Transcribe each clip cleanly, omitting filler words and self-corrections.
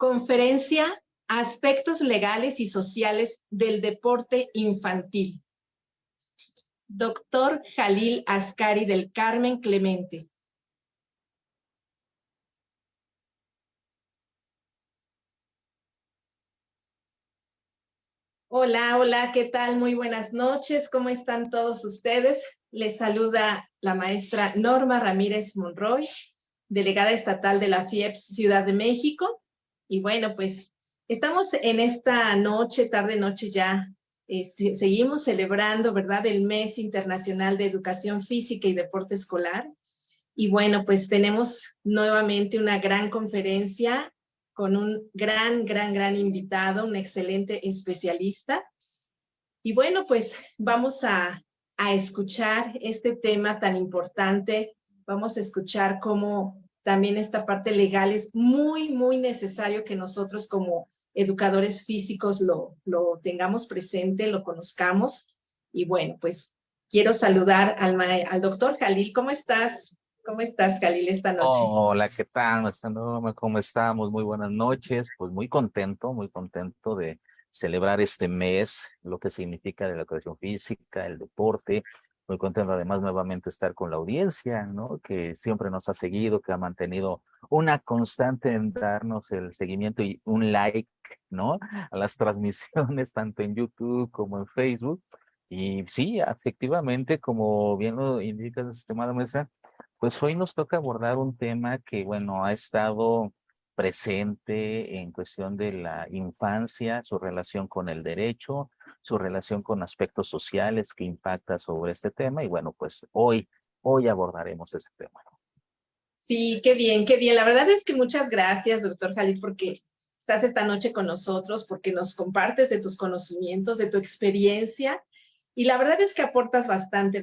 Conferencia Aspectos legales y sociales del deporte infantil. Doctor Jalil Ascari del Carmen Clemente. Hola, hola, ¿qué tal? Muy buenas noches. ¿Cómo están todos ustedes? Les saluda la maestra Norma Ramírez Monroy, delegada estatal de la FIEPS Ciudad de México. Y bueno, pues estamos en esta noche, tarde-noche ya, seguimos celebrando, ¿verdad?, el Mes Internacional de Educación Física y Deporte Escolar. Y bueno, pues tenemos nuevamente una gran conferencia con un gran invitado, un excelente especialista. Y bueno, pues vamos a escuchar este tema tan importante. Vamos a escuchar cómo también esta parte legal es muy necesario que nosotros como educadores físicos lo tengamos presente, lo conozcamos. Y bueno, pues quiero saludar al doctor Jalil. ¿Cómo estás? ¿Cómo estás, Jalil, esta noche? Hola, ¿qué tal, maestra Norma? ¿Cómo estamos? Muy buenas noches. Pues muy contento de celebrar este mes, lo que significa la educación física, el deporte. Muy contento además nuevamente estar con la audiencia, ¿no? Que siempre nos ha seguido, que ha mantenido una constante en darnos el seguimiento y un like, ¿no? A las transmisiones, tanto en YouTube como en Facebook. Y sí, efectivamente, como bien lo indica, estimada maestra, pues hoy nos toca abordar un tema que, bueno, ha estado presente en cuestión de la infancia, su relación con el derecho, su relación con aspectos sociales que impacta sobre este tema. Y bueno, pues hoy abordaremos ese tema. Sí, qué bien, qué bien. La verdad es que muchas gracias, doctor Jalil, porque estás esta noche con nosotros, porque nos compartes de tus conocimientos, de tu experiencia. Y la verdad es que aportas bastante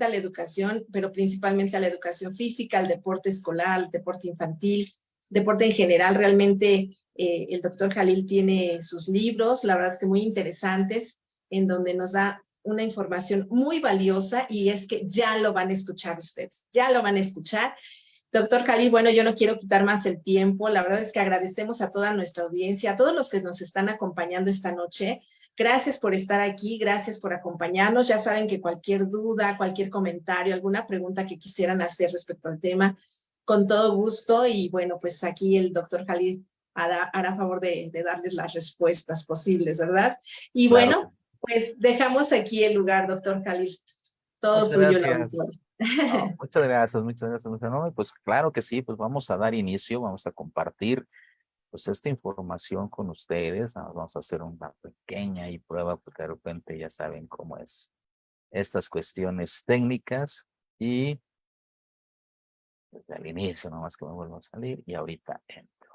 a la educación, pero principalmente a la educación física, al deporte escolar, al deporte infantil, deporte en general. Realmente el doctor Jalil tiene sus libros, la verdad es que muy interesantes, en donde nos da una información muy valiosa y es que ya lo van a escuchar ustedes, ya lo van a escuchar. Doctor Jalil, bueno, yo no quiero quitar más el tiempo. La verdad es que agradecemos a toda nuestra audiencia, a todos los que nos están acompañando esta noche. Gracias por estar aquí, gracias por acompañarnos. Ya saben que cualquier duda, cualquier comentario, alguna pregunta que quisieran hacer respecto al tema, con todo gusto. Y bueno, pues aquí el doctor Jalil hará favor de darles las respuestas posibles, ¿verdad? Y Claro que bueno, sí. pues dejamos aquí el lugar, doctor Jalil. Todo Muchas suyo, el gracias. auditorio. No, muchas gracias, maestra Norma. Y pues claro que sí, pues vamos a dar inicio, vamos a compartir pues esta información con ustedes. Vamos a hacer una pequeña y prueba porque de repente ya saben cómo es estas cuestiones técnicas y desde el inicio nomás que me vuelvo a salir y ahorita entro.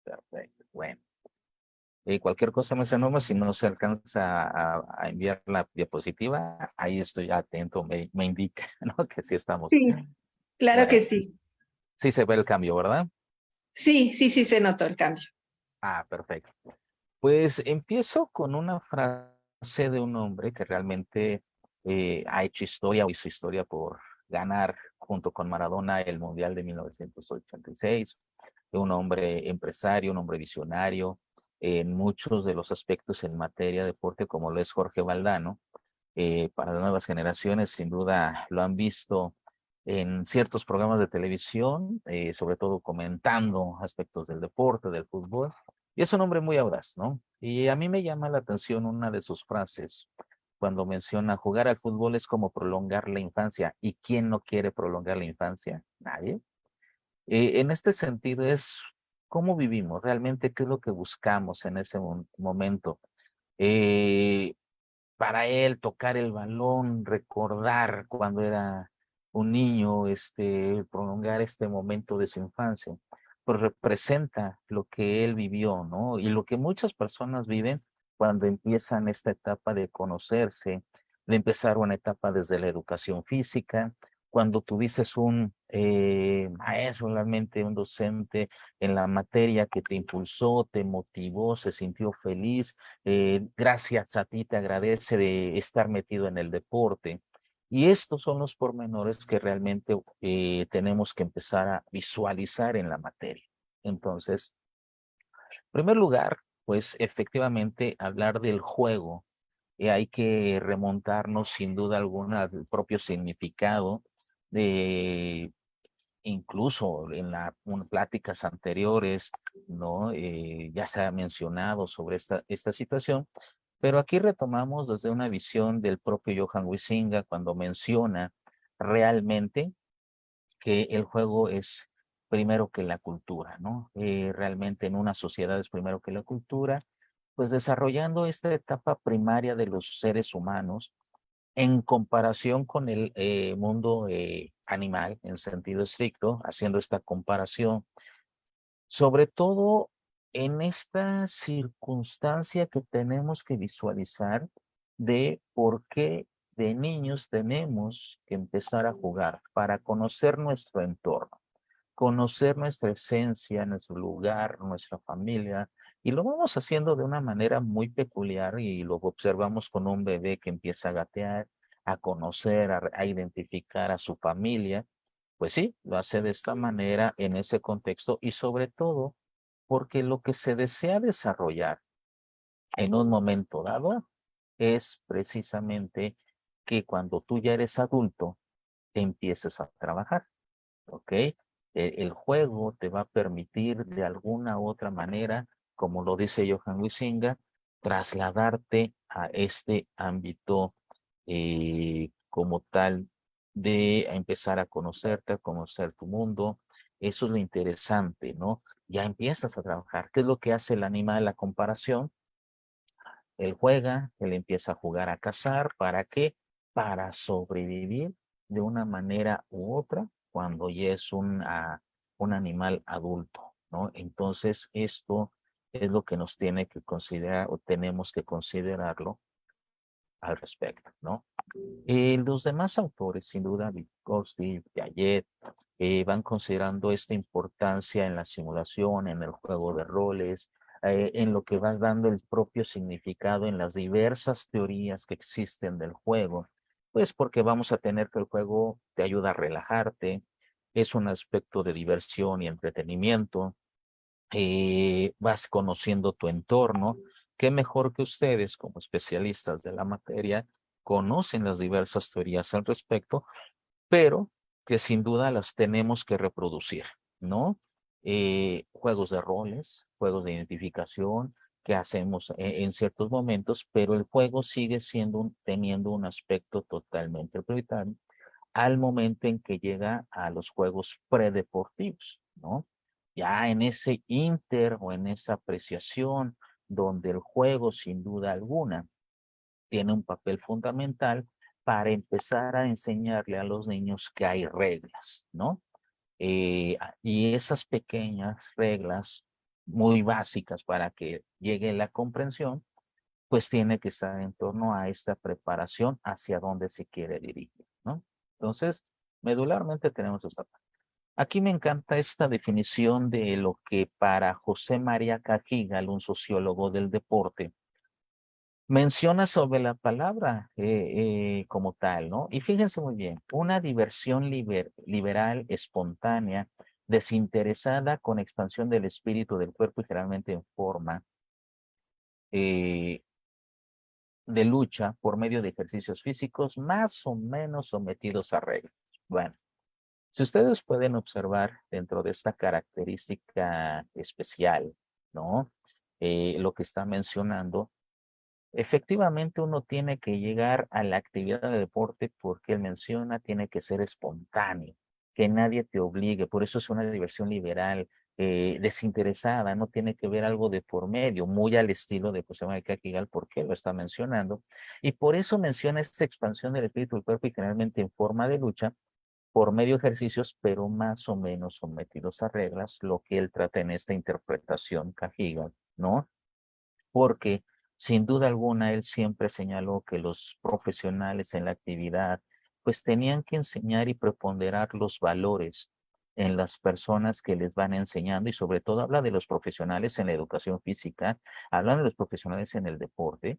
Perfecto. Bueno, y cualquier cosa me norma, si no se alcanza a enviar la diapositiva, ahí estoy atento, me indica, ¿no? Que sí estamos. Sí, claro que Bueno, sí. sí se ve el cambio, ¿verdad? Sí, se notó el cambio. Ah, perfecto. Pues empiezo con una frase de un hombre que realmente ha hecho historia o hizo historia por ganar junto con Maradona el Mundial de 1986. Un hombre empresario, un hombre visionario en muchos de los aspectos en materia de deporte, como lo es Jorge Valdano. Para las nuevas generaciones, sin duda lo han visto en ciertos programas de televisión, sobre todo comentando aspectos del deporte, del fútbol. Y es un hombre muy audaz, ¿no? Y a mí me llama la atención una de sus frases cuando menciona jugar al fútbol es como prolongar la infancia. ¿Y quién no quiere prolongar la infancia? Nadie. En este sentido es cómo vivimos realmente, qué es lo que buscamos en ese momento. Eh, para él tocar el balón, recordar cuando era un niño, prolongar este momento de su infancia, pues representa lo que él vivió, ¿no? Y lo que muchas personas viven cuando empiezan esta etapa de conocerse, de empezar una etapa desde la educación física, cuando tuviste un maestro, realmente un docente en la materia que te impulsó, te motivó, se sintió feliz, gracias a ti te agradece de estar metido en el deporte. Y estos son los pormenores que realmente tenemos que empezar a visualizar en la materia. Entonces, en primer lugar, pues efectivamente hablar del juego, hay que remontarnos sin duda alguna al propio significado de incluso en las pláticas anteriores, ¿no? Ya se ha mencionado sobre esta situación, pero aquí retomamos desde una visión del propio Johann Huizinga cuando menciona realmente que el juego es primero que la cultura, ¿no? Realmente en una sociedad es primero que la cultura, pues desarrollando esta etapa primaria de los seres humanos en comparación con el mundo animal en sentido estricto, haciendo esta comparación, sobre todo en esta circunstancia que tenemos que visualizar de por qué de niños tenemos que empezar a jugar para conocer nuestro entorno, conocer nuestra esencia, nuestro lugar, nuestra familia, y lo vamos haciendo de una manera muy peculiar y lo observamos con un bebé que empieza a gatear, a conocer, a identificar a su familia. Pues sí, lo hace de esta manera en ese contexto y sobre todo porque lo que se desea desarrollar en un momento dado es precisamente que cuando tú ya eres adulto, empieces a trabajar. ¿Ok? El juego te va a permitir de alguna u otra manera, como lo dice Johann Huizinga, trasladarte a este ámbito como tal de empezar a conocerte, a conocer tu mundo. Eso es lo interesante, ¿no? Ya empiezas a trabajar. ¿Qué es lo que hace el animal? La comparación. Él juega, él empieza a jugar a cazar. ¿Para qué? Para sobrevivir de una manera u otra cuando ya es un animal adulto, ¿no? Entonces, esto es lo que nos tiene que considerar o tenemos que considerarlo al respecto, ¿no? Los demás autores, sin duda, Vygotsky, Piaget, van considerando esta importancia en la simulación, en el juego de roles, en lo que vas dando el propio significado en las diversas teorías que existen del juego, pues porque vamos a tener que el juego te ayuda a relajarte, es un aspecto de diversión y entretenimiento, vas conociendo tu entorno. Qué mejor que ustedes, como especialistas de la materia, conocen las diversas teorías al respecto, pero que sin duda las tenemos que reproducir, ¿no? Juegos de roles, juegos de identificación que hacemos en ciertos momentos, pero el juego sigue teniendo un aspecto totalmente prioritario al momento en que llega a los juegos predeportivos, ¿no? Ya en ese inter o en esa apreciación donde el juego sin duda alguna tiene un papel fundamental para empezar a enseñarle a los niños que hay reglas, ¿no? Y esas pequeñas reglas muy básicas para que llegue la comprensión, pues tiene que estar en torno a esta preparación hacia dónde se quiere dirigir, ¿no? Entonces, medularmente tenemos esta parte. Aquí me encanta esta definición de lo que para José María Cajigal, un sociólogo del deporte, menciona sobre la palabra como tal, ¿no? Y fíjense muy bien, una diversión liberal, espontánea, desinteresada, con expansión del espíritu, del cuerpo y generalmente en forma eh, de lucha por medio de ejercicios físicos más o menos sometidos a reglas. Bueno, si ustedes pueden observar dentro de esta característica especial, ¿no? Lo que está mencionando, efectivamente uno tiene que llegar a la actividad de deporte porque él menciona, tiene que ser espontáneo, que nadie te obligue, por eso es una diversión liberal, desinteresada, no tiene que ver algo de por medio, muy al estilo de José María Cajigal, porque lo está mencionando, y por eso menciona esta expansión del espíritu del cuerpo y generalmente en forma de lucha, por medio de ejercicios, pero más o menos sometidos a reglas, lo que él trata en esta interpretación Cajigal, ¿no? Porque sin duda alguna él siempre señaló que los profesionales en la actividad pues tenían que enseñar y preponderar los valores en las personas que les van enseñando y sobre todo habla de los profesionales en la educación física, habla de los profesionales en el deporte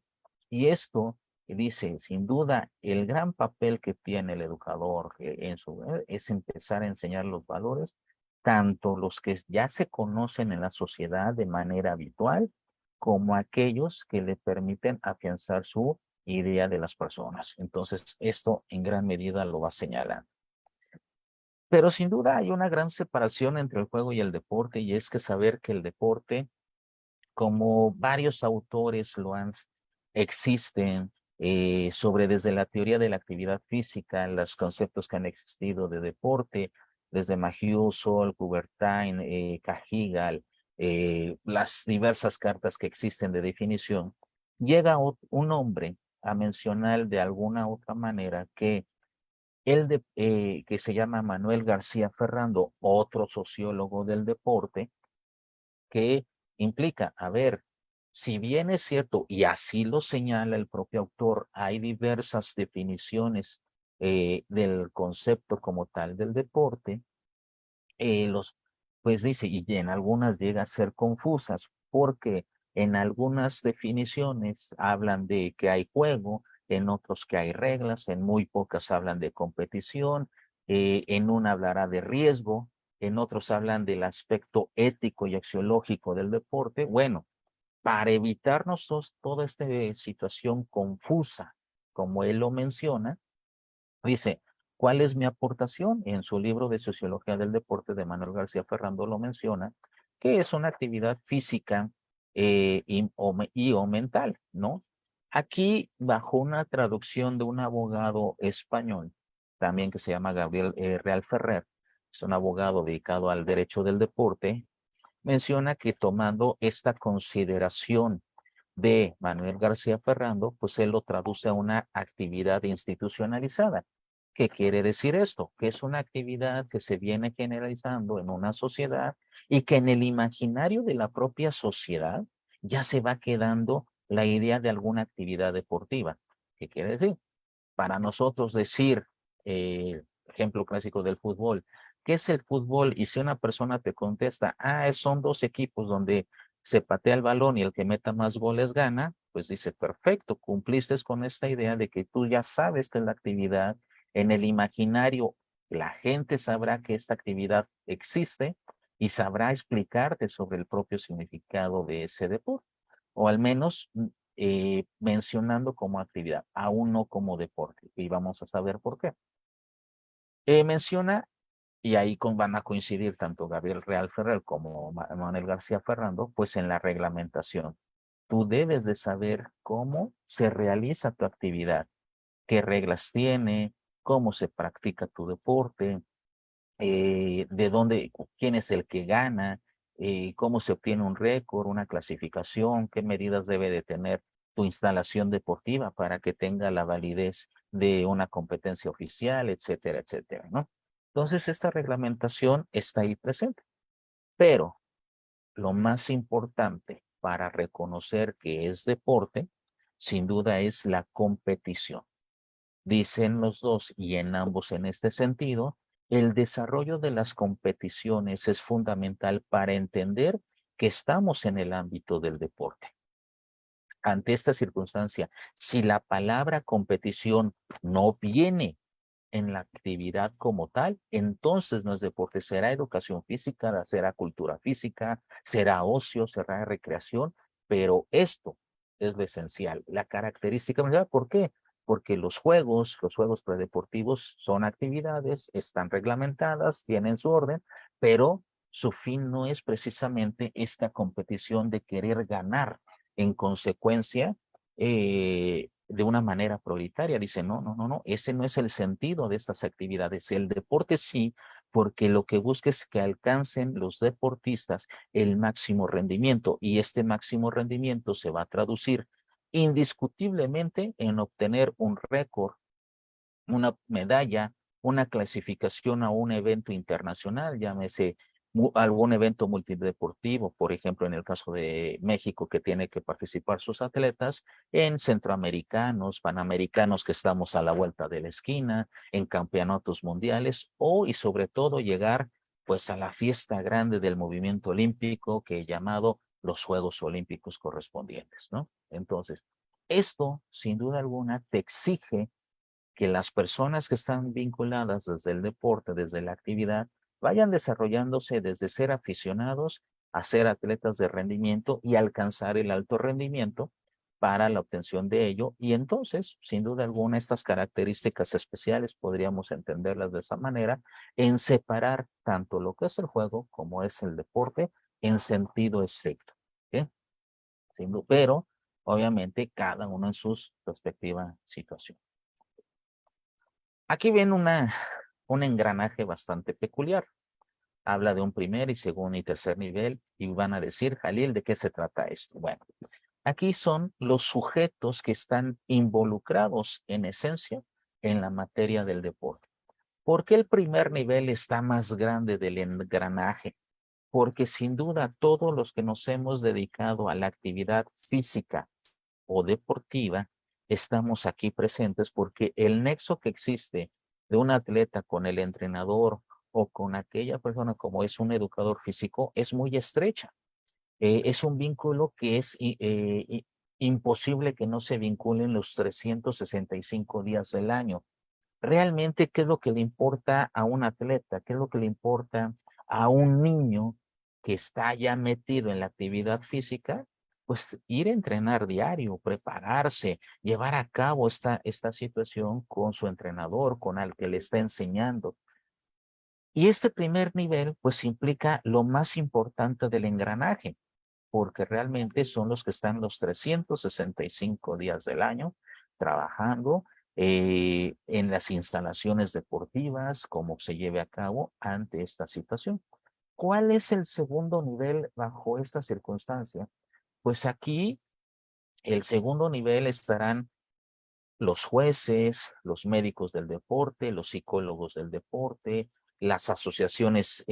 y esto dice, sin duda, el gran papel que tiene el educador es empezar a enseñar los valores, tanto los que ya se conocen en la sociedad de manera habitual, como aquellos que le permiten afianzar su idea de las personas. Entonces, esto en gran medida lo va señalando. Pero sin duda hay una gran separación entre el juego y el deporte, y es que saber que el deporte, como varios autores existen sobre desde la teoría de la actividad física, los conceptos que han existido de deporte, desde Mayhew, Sol, Coubertin, Cajigal, las diversas cartas que existen de definición, llega un hombre a mencionar de alguna otra manera que que se llama Manuel García Ferrando, otro sociólogo del deporte, que implica, a ver, si bien es cierto, y así lo señala el propio autor, hay diversas definiciones del concepto como tal del deporte, los, pues dice, y en algunas llega a ser confusas, porque en algunas definiciones hablan de que hay juego, en otros que hay reglas, en muy pocas hablan de competición, en una hablará de riesgo, en otros hablan del aspecto ético y axiológico del deporte. Bueno, para evitarnos toda esta situación confusa, como él lo menciona, dice, ¿cuál es mi aportación? En su libro de Sociología del Deporte de Manuel García Ferrando lo menciona, que es una actividad física o mental, ¿no? Aquí, bajo una traducción de un abogado español, también que se llama Gabriel Real Ferrer, es un abogado dedicado al derecho del deporte, menciona que tomando esta consideración de Manuel García Ferrando, pues él lo traduce a una actividad institucionalizada. ¿Qué quiere decir esto? Que es una actividad que se viene generalizando en una sociedad y que en el imaginario de la propia sociedad ya se va quedando la idea de alguna actividad deportiva. ¿Qué quiere decir? Para nosotros decir, ejemplo clásico del fútbol, ¿qué es el fútbol? Y si una persona te contesta, son dos equipos donde se patea el balón y el que meta más goles gana, pues dice, perfecto, cumpliste con esta idea de que tú ya sabes que es la actividad, en el imaginario la gente sabrá que esta actividad existe y sabrá explicarte sobre el propio significado de ese deporte, o al menos mencionando como actividad, aún no como deporte. Y vamos a saber por qué. Menciona, y ahí van a coincidir tanto Gabriel Real Ferrer como Manuel García Ferrando, pues en la reglamentación. Tú debes de saber cómo se realiza tu actividad, qué reglas tiene, cómo se practica tu deporte, de dónde, quién es el que gana, cómo se obtiene un récord, una clasificación, qué medidas debe de tener tu instalación deportiva para que tenga la validez de una competencia oficial, etcétera, etcétera, ¿no? Entonces, esta reglamentación está ahí presente, pero lo más importante para reconocer que es deporte, sin duda, es la competición. Dicen los dos, y en ambos en este sentido, el desarrollo de las competiciones es fundamental para entender que estamos en el ámbito del deporte. Ante esta circunstancia, si la palabra competición no viene en la actividad como tal, entonces no es deporte, será educación física, será cultura física, será ocio, será recreación, pero esto es lo esencial, la característica principal. ¿Por qué? Porque los juegos predeportivos son actividades, están reglamentadas, tienen su orden, pero su fin no es precisamente esta competición de querer ganar. En consecuencia, de una manera prioritaria. Dice, no, no, no, no, ese no es el sentido de estas actividades. El deporte sí, porque lo que busca es que alcancen los deportistas el máximo rendimiento y este máximo rendimiento se va a traducir indiscutiblemente en obtener un récord, una medalla, una clasificación a un evento internacional, llámese algún evento multideportivo, por ejemplo, en el caso de México, que tiene que participar sus atletas en centroamericanos, panamericanos, que estamos a la vuelta de la esquina, en campeonatos mundiales, y sobre todo llegar pues a la fiesta grande del movimiento olímpico que he llamado los Juegos Olímpicos correspondientes, ¿no? Entonces, Esto, sin duda alguna, te exige que las personas que están vinculadas desde el deporte, desde la actividad, vayan desarrollándose desde ser aficionados a ser atletas de rendimiento y alcanzar el alto rendimiento para la obtención de ello. Y entonces, sin duda alguna, estas características especiales podríamos entenderlas de esa manera, en separar tanto lo que es el juego como es el deporte en sentido estricto. ¿Sí? Pero, obviamente, cada uno en su respectiva situación. Aquí ven un engranaje bastante peculiar. Habla de un primer y segundo y tercer nivel y van a decir, Jalil, ¿de qué se trata esto? Bueno, aquí son los sujetos que están involucrados en esencia en la materia del deporte. ¿Por qué el primer nivel está más grande del engranaje? Porque sin duda todos los que nos hemos dedicado a la actividad física o deportiva, estamos aquí presentes porque el nexo que existe de un atleta con el entrenador o con aquella persona como es un educador físico es muy estrecha. Es un vínculo que es imposible que no se vinculen los 365 días del año. Realmente, ¿qué es lo que le importa a un atleta? ¿Qué es lo que le importa a un niño que está ya metido en la actividad física? Pues ir a entrenar diario, prepararse, llevar a cabo esta situación con su entrenador, con el que le está enseñando. Y este primer nivel, pues implica lo más importante del engranaje, porque realmente son los que están los 365 días del año trabajando en las instalaciones deportivas, cómo se lleve a cabo ante esta situación. ¿Cuál es el segundo nivel bajo esta circunstancia? Pues aquí el segundo nivel estarán los jueces, los médicos del deporte, los psicólogos del deporte, las asociaciones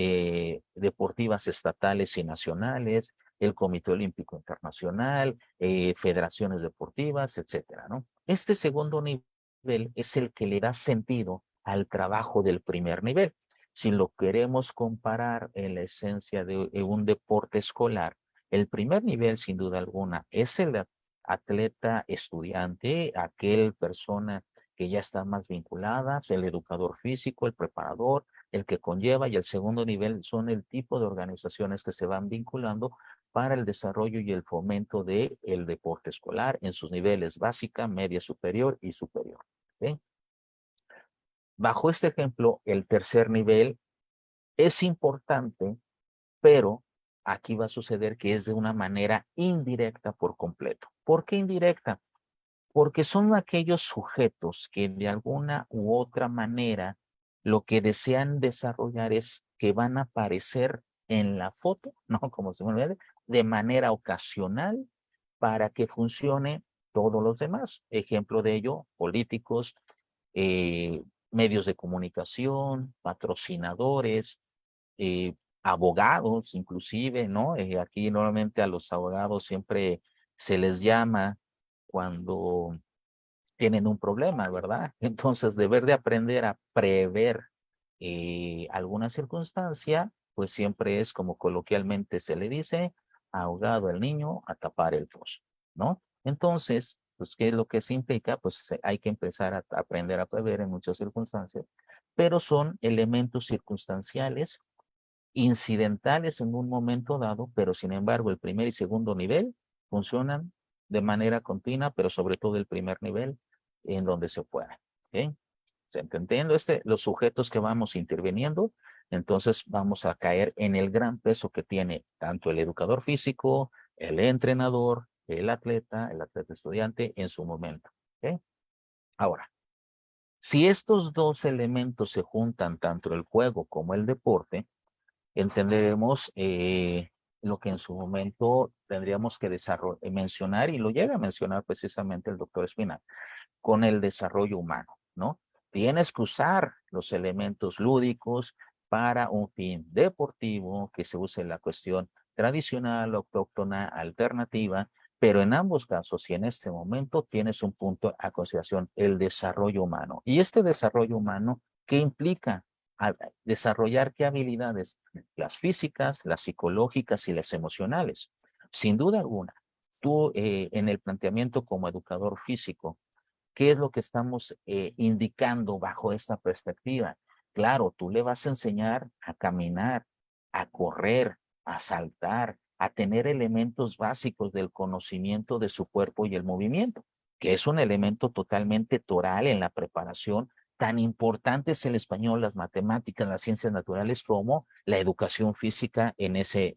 deportivas estatales y nacionales, el Comité Olímpico Internacional, federaciones deportivas, etcétera, ¿no? Este segundo nivel es el que le da sentido al trabajo del primer nivel. Si lo queremos comparar en la esencia de un deporte escolar, el primer nivel, sin duda alguna, es el atleta estudiante, aquel persona que ya está más vinculada, el educador físico, el preparador, el que conlleva, y el segundo nivel son el tipo de organizaciones que se van vinculando para el desarrollo y el fomento del deporte escolar en sus niveles básica, media superior y superior. ¿Sí? Bajo este ejemplo, el tercer nivel es importante, pero aquí va a suceder que es de una manera indirecta por completo. ¿Por qué indirecta? Porque son aquellos sujetos que de alguna u otra manera lo que desean desarrollar es que van a aparecer en la foto, ¿no? Como se me ve, de manera ocasional para que funcione todos los demás. Ejemplo de ello, políticos, eh, medios de comunicación, patrocinadores, eh, abogados inclusive, ¿no? Aquí normalmente a los abogados siempre se les llama cuando tienen un problema, ¿verdad? Entonces, deber de aprender a prever alguna circunstancia, pues siempre es como coloquialmente se le dice, ahogado el niño a tapar el pozo, ¿no? Entonces, pues, ¿qué es lo que se implica? Pues hay que empezar a aprender a prever en muchas circunstancias, pero son elementos circunstanciales, incidentales en un momento dado, pero sin embargo el primer y segundo nivel funcionan de manera continua, pero sobre todo el primer nivel en donde se pueda. ¿Okay? Entendiendo los sujetos que vamos interviniendo, entonces vamos a caer en el gran peso que tiene tanto el educador físico, el entrenador, el atleta estudiante en su momento. ¿Okay? Ahora, si estos dos elementos se juntan, tanto el juego como el deporte, entenderemos lo que en su momento tendríamos que mencionar, y lo llega a mencionar precisamente el doctor Espinal, con el desarrollo humano, ¿no? Tienes que usar los elementos lúdicos para un fin deportivo, que se use la cuestión tradicional, autóctona, alternativa, pero en ambos casos y en este momento tienes un punto a consideración, el desarrollo humano. Y este desarrollo humano, ¿qué implica? Desarrollar qué habilidades, las físicas, las psicológicas y las emocionales. Sin duda alguna, tú en el planteamiento como educador físico, ¿qué es lo que estamos indicando bajo esta perspectiva? Claro, tú le vas a enseñar a caminar, a correr, a saltar, a tener elementos básicos del conocimiento de su cuerpo y el movimiento, que es un elemento totalmente toral en la preparación. Tan importante es el español, las matemáticas, las ciencias naturales como la educación física en ese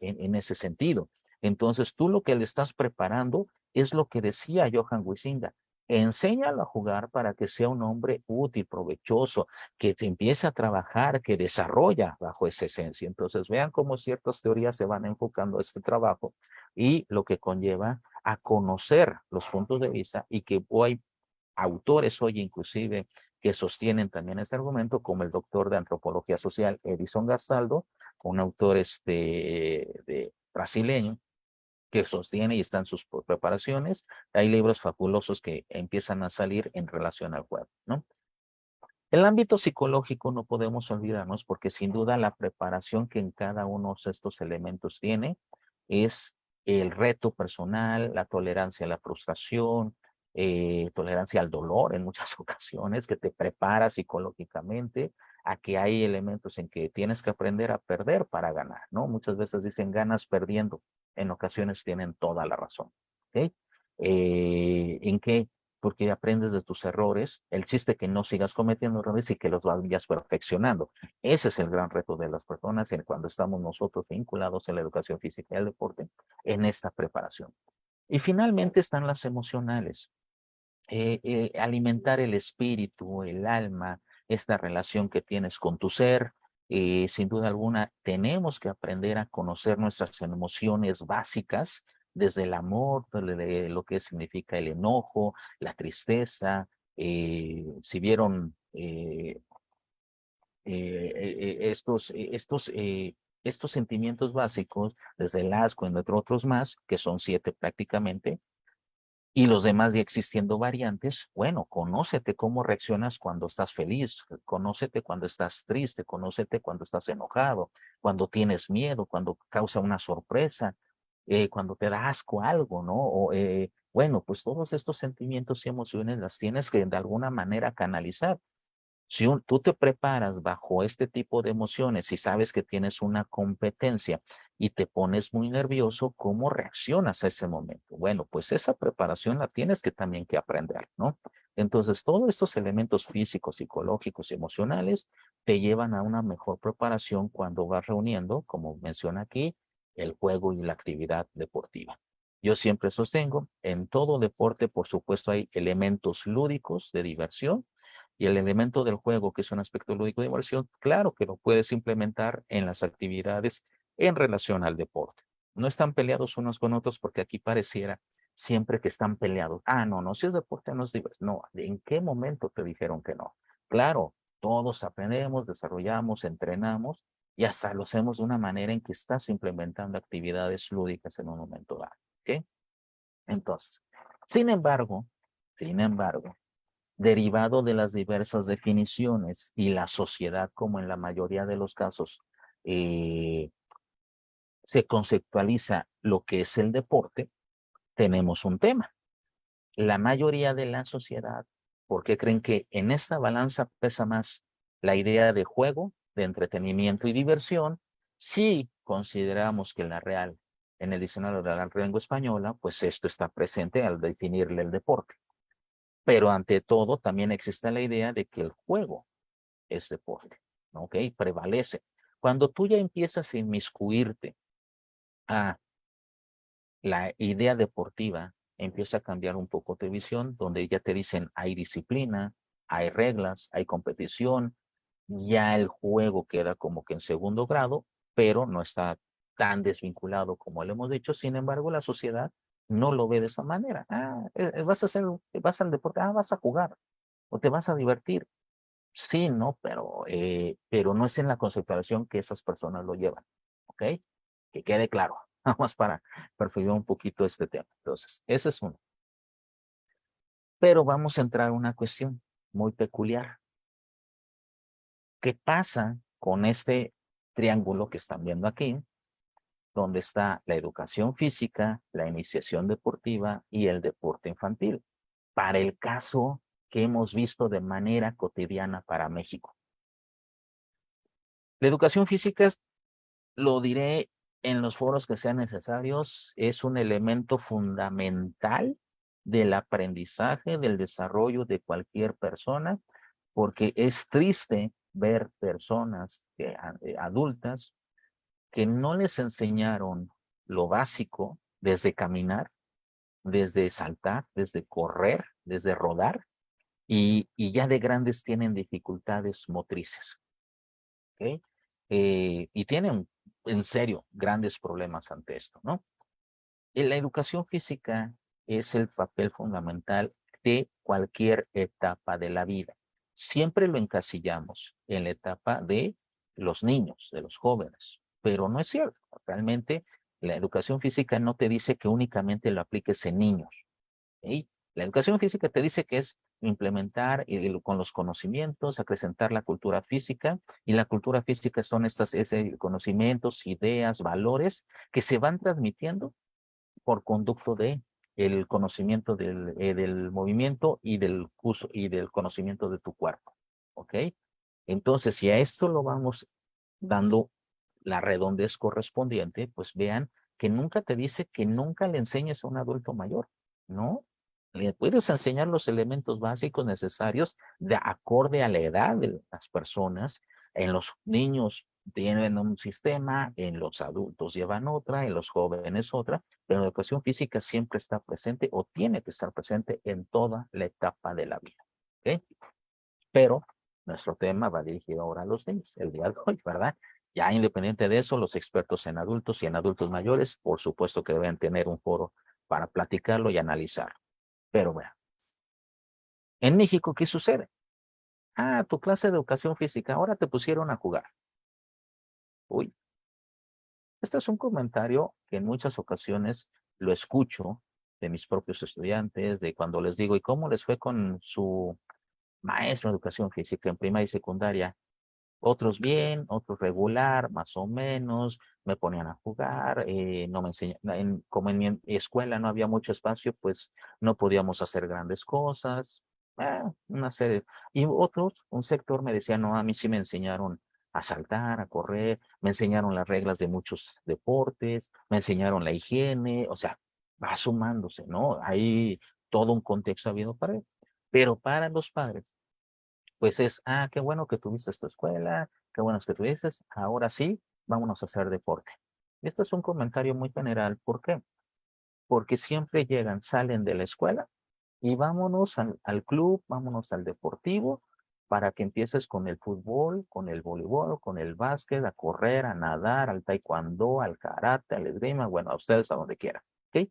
sentido. Entonces, tú lo que le estás preparando es lo que decía Johan Huizinga: enséñalo a jugar para que sea un hombre útil, provechoso, que se empiece a trabajar, que desarrolla bajo esa esencia. Entonces, vean cómo ciertas teorías se van enfocando a este trabajo y lo que conlleva a conocer los puntos de vista, y que hay autores hoy inclusive que sostienen también este argumento, como el doctor de antropología social Edison Gastaldo, un autor brasileño, que sostiene y están sus preparaciones. Hay libros fabulosos que empiezan a salir en relación al juego, ¿no? El ámbito psicológico no podemos olvidarnos, porque sin duda la preparación que en cada uno de estos elementos tiene es el reto personal, la tolerancia a la frustración, tolerancia al dolor en muchas ocasiones, que te prepara psicológicamente a que hay elementos en que tienes que aprender a perder para ganar, ¿no? Muchas veces dicen ganas perdiendo, en ocasiones tienen toda la razón, ¿ok? ¿En qué? Porque aprendes de tus errores, el chiste que no sigas cometiendo errores y que los vayas perfeccionando. Ese es el gran reto de las personas cuando estamos nosotros vinculados en la educación física y el deporte, en esta preparación. Y finalmente están las emocionales. Alimentar el espíritu, el alma, esta relación que tienes con tu ser. Sin duda alguna, tenemos que aprender a conocer nuestras emociones básicas, desde el amor, de lo que significa el enojo, la tristeza. Si vieron estos sentimientos básicos, desde el asco, entre otros más, que son 7 prácticamente, y los demás ya existiendo variantes. Bueno, conócete cómo reaccionas cuando estás feliz, conócete cuando estás triste, conócete cuando estás enojado, cuando tienes miedo, cuando causa una sorpresa, cuando te da asco algo, ¿no? Bueno, pues todos estos sentimientos y emociones las tienes que de alguna manera canalizar. Si tú te preparas bajo este tipo de emociones y sabes que tienes una competencia y te pones muy nervioso, ¿cómo reaccionas a ese momento? Bueno, pues esa preparación la tienes que también que aprender, ¿no? Entonces, todos estos elementos físicos, psicológicos y emocionales te llevan a una mejor preparación cuando vas reuniendo, como menciona aquí, el juego y la actividad deportiva. Yo siempre sostengo, en todo deporte, por supuesto, hay elementos lúdicos de diversión, y el elemento del juego, que es un aspecto lúdico de diversión, claro que lo puedes implementar en las actividades en relación al deporte. No están peleados unos con otros, porque aquí pareciera siempre que están peleados. Ah, no, no, si es deporte no es diversión. No, ¿en qué momento te dijeron que no? Claro, todos aprendemos, desarrollamos, entrenamos y hasta lo hacemos de una manera en que estás implementando actividades lúdicas en un momento dado. ¿Ok? Entonces, sin embargo, derivado de las diversas definiciones y la sociedad, como en la mayoría de los casos, eh, se conceptualiza lo que es el deporte, tenemos un tema. La mayoría de la sociedad, ¿por qué creen que en esta balanza pesa más la idea de juego, de entretenimiento y diversión? Si consideramos que la Real, en el diccionario de la lengua española, pues esto está presente al definirle el deporte. Pero ante todo, también existe la idea de que el juego es deporte, ¿ok? Prevalece. Cuando tú ya empiezas a inmiscuirte a la idea deportiva, empieza a cambiar un poco tu visión, donde ya te dicen hay disciplina, hay reglas, hay competición, ya el juego queda como que en segundo grado, pero no está tan desvinculado como le hemos dicho. Sin embargo, la sociedad no lo ve de esa manera. Vas al deporte, vas a jugar o te vas a divertir. Sí, ¿no? Pero no es en la conceptualización que esas personas lo llevan, ¿ok? Que quede claro, vamos para perfeccionar un poquito este tema. Entonces, ese es uno. Pero vamos a entrar a una cuestión muy peculiar. ¿Qué pasa con este triángulo que están viendo aquí? donde está la educación física, la iniciación deportiva y el deporte infantil, para el caso que hemos visto de manera cotidiana para México. La educación física, lo diré en los foros que sean necesarios, es un elemento fundamental del aprendizaje, del desarrollo de cualquier persona, porque es triste ver personas adultas que no les enseñaron lo básico desde caminar, desde saltar, desde correr, desde rodar, y ya de grandes tienen dificultades motrices. ¿Ok? Y tienen, en serio, grandes problemas ante esto, ¿no? La educación física es el papel fundamental de cualquier etapa de la vida. Siempre lo encasillamos en la etapa de los niños, de los jóvenes, pero no es cierto. Realmente la educación física no te dice que únicamente lo apliques en niños. ¿Sí? La educación física te dice que es implementar con los conocimientos, acrecentar la cultura física, y la cultura física son estos conocimientos, ideas, valores que se van transmitiendo por conducto de el conocimiento del movimiento y del uso y del conocimiento de tu cuerpo. ¿Ok? Entonces, si a esto lo vamos dando la redondez correspondiente, pues vean que nunca te dice que nunca le enseñes a un adulto mayor, ¿no? Le puedes enseñar los elementos básicos necesarios de acorde a la edad de las personas. En los niños tienen un sistema, en los adultos llevan otra, en los jóvenes otra, pero la educación física siempre está presente o tiene que estar presente en toda la etapa de la vida. ¿Ok? Pero nuestro tema va dirigido ahora a los niños, el día de hoy, ¿verdad? Ya independiente de eso, los expertos en adultos y en adultos mayores, por supuesto que deben tener un foro para platicarlo y analizar. Pero bueno, en México, ¿qué sucede? Ah, tu clase de educación física, ahora te pusieron a jugar. Uy, este es un comentario que en muchas ocasiones lo escucho de mis propios estudiantes, de cuando les digo, ¿y cómo les fue con su maestro de educación física en primaria y secundaria? Otros bien, otros regular, más o menos, me ponían a jugar, no me enseñaban, como en mi escuela no había mucho espacio, pues no podíamos hacer grandes cosas, una serie. Y otros, un sector me decía, no, a mí sí me enseñaron a saltar, a correr, me enseñaron las reglas de muchos deportes, me enseñaron la higiene, o sea, va sumándose, ¿no? Hay todo un contexto habido para él. Pero para los padres, pues es, qué bueno que tuviste tu escuela, qué bueno que tuviste, ahora sí, vámonos a hacer deporte. Esto es un comentario muy general. ¿Por qué? Porque siempre llegan, salen de la escuela y vámonos al club, vámonos al deportivo, para que empieces con el fútbol, con el voleibol, con el básquet, a correr, a nadar, al taekwondo, al karate, al esgrima, bueno, a ustedes a donde quieran, ¿ok?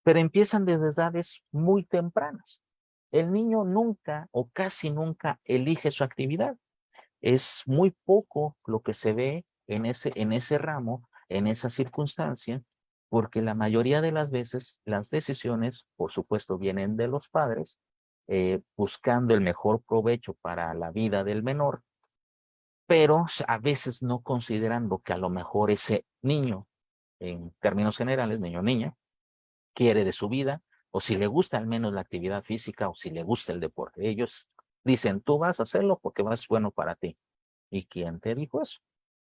Pero empiezan desde edades muy tempranas. El niño nunca o casi nunca elige su actividad. Es muy poco lo que se ve en ese ramo, en esa circunstancia, porque la mayoría de las veces las decisiones, por supuesto, vienen de los padres, buscando el mejor provecho para la vida del menor, pero a veces no considerando que a lo mejor ese niño, en términos generales, niño o niña, quiere de su vida, o si le gusta al menos la actividad física, o si le gusta el deporte. Ellos dicen, tú vas a hacerlo porque va a ser bueno para ti. ¿Y quién te dijo eso?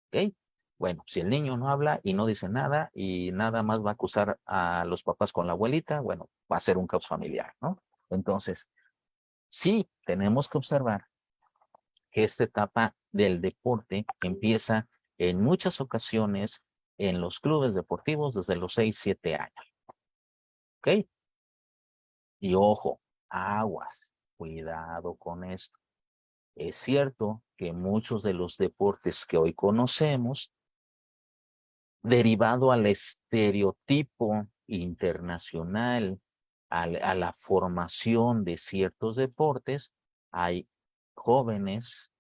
¿Ok? Bueno, si el niño no habla y no dice nada y nada más va a acusar a los papás con la abuelita, bueno, va a ser un caos familiar, ¿no? Entonces, sí, tenemos que observar que esta etapa del deporte empieza en muchas ocasiones en los clubes deportivos desde los 6, 7 años, ¿ok? Y ojo, aguas, cuidado con esto. Es cierto que muchos de los deportes que hoy conocemos, derivado al estereotipo internacional, a la formación de ciertos deportes, hay jóvenes,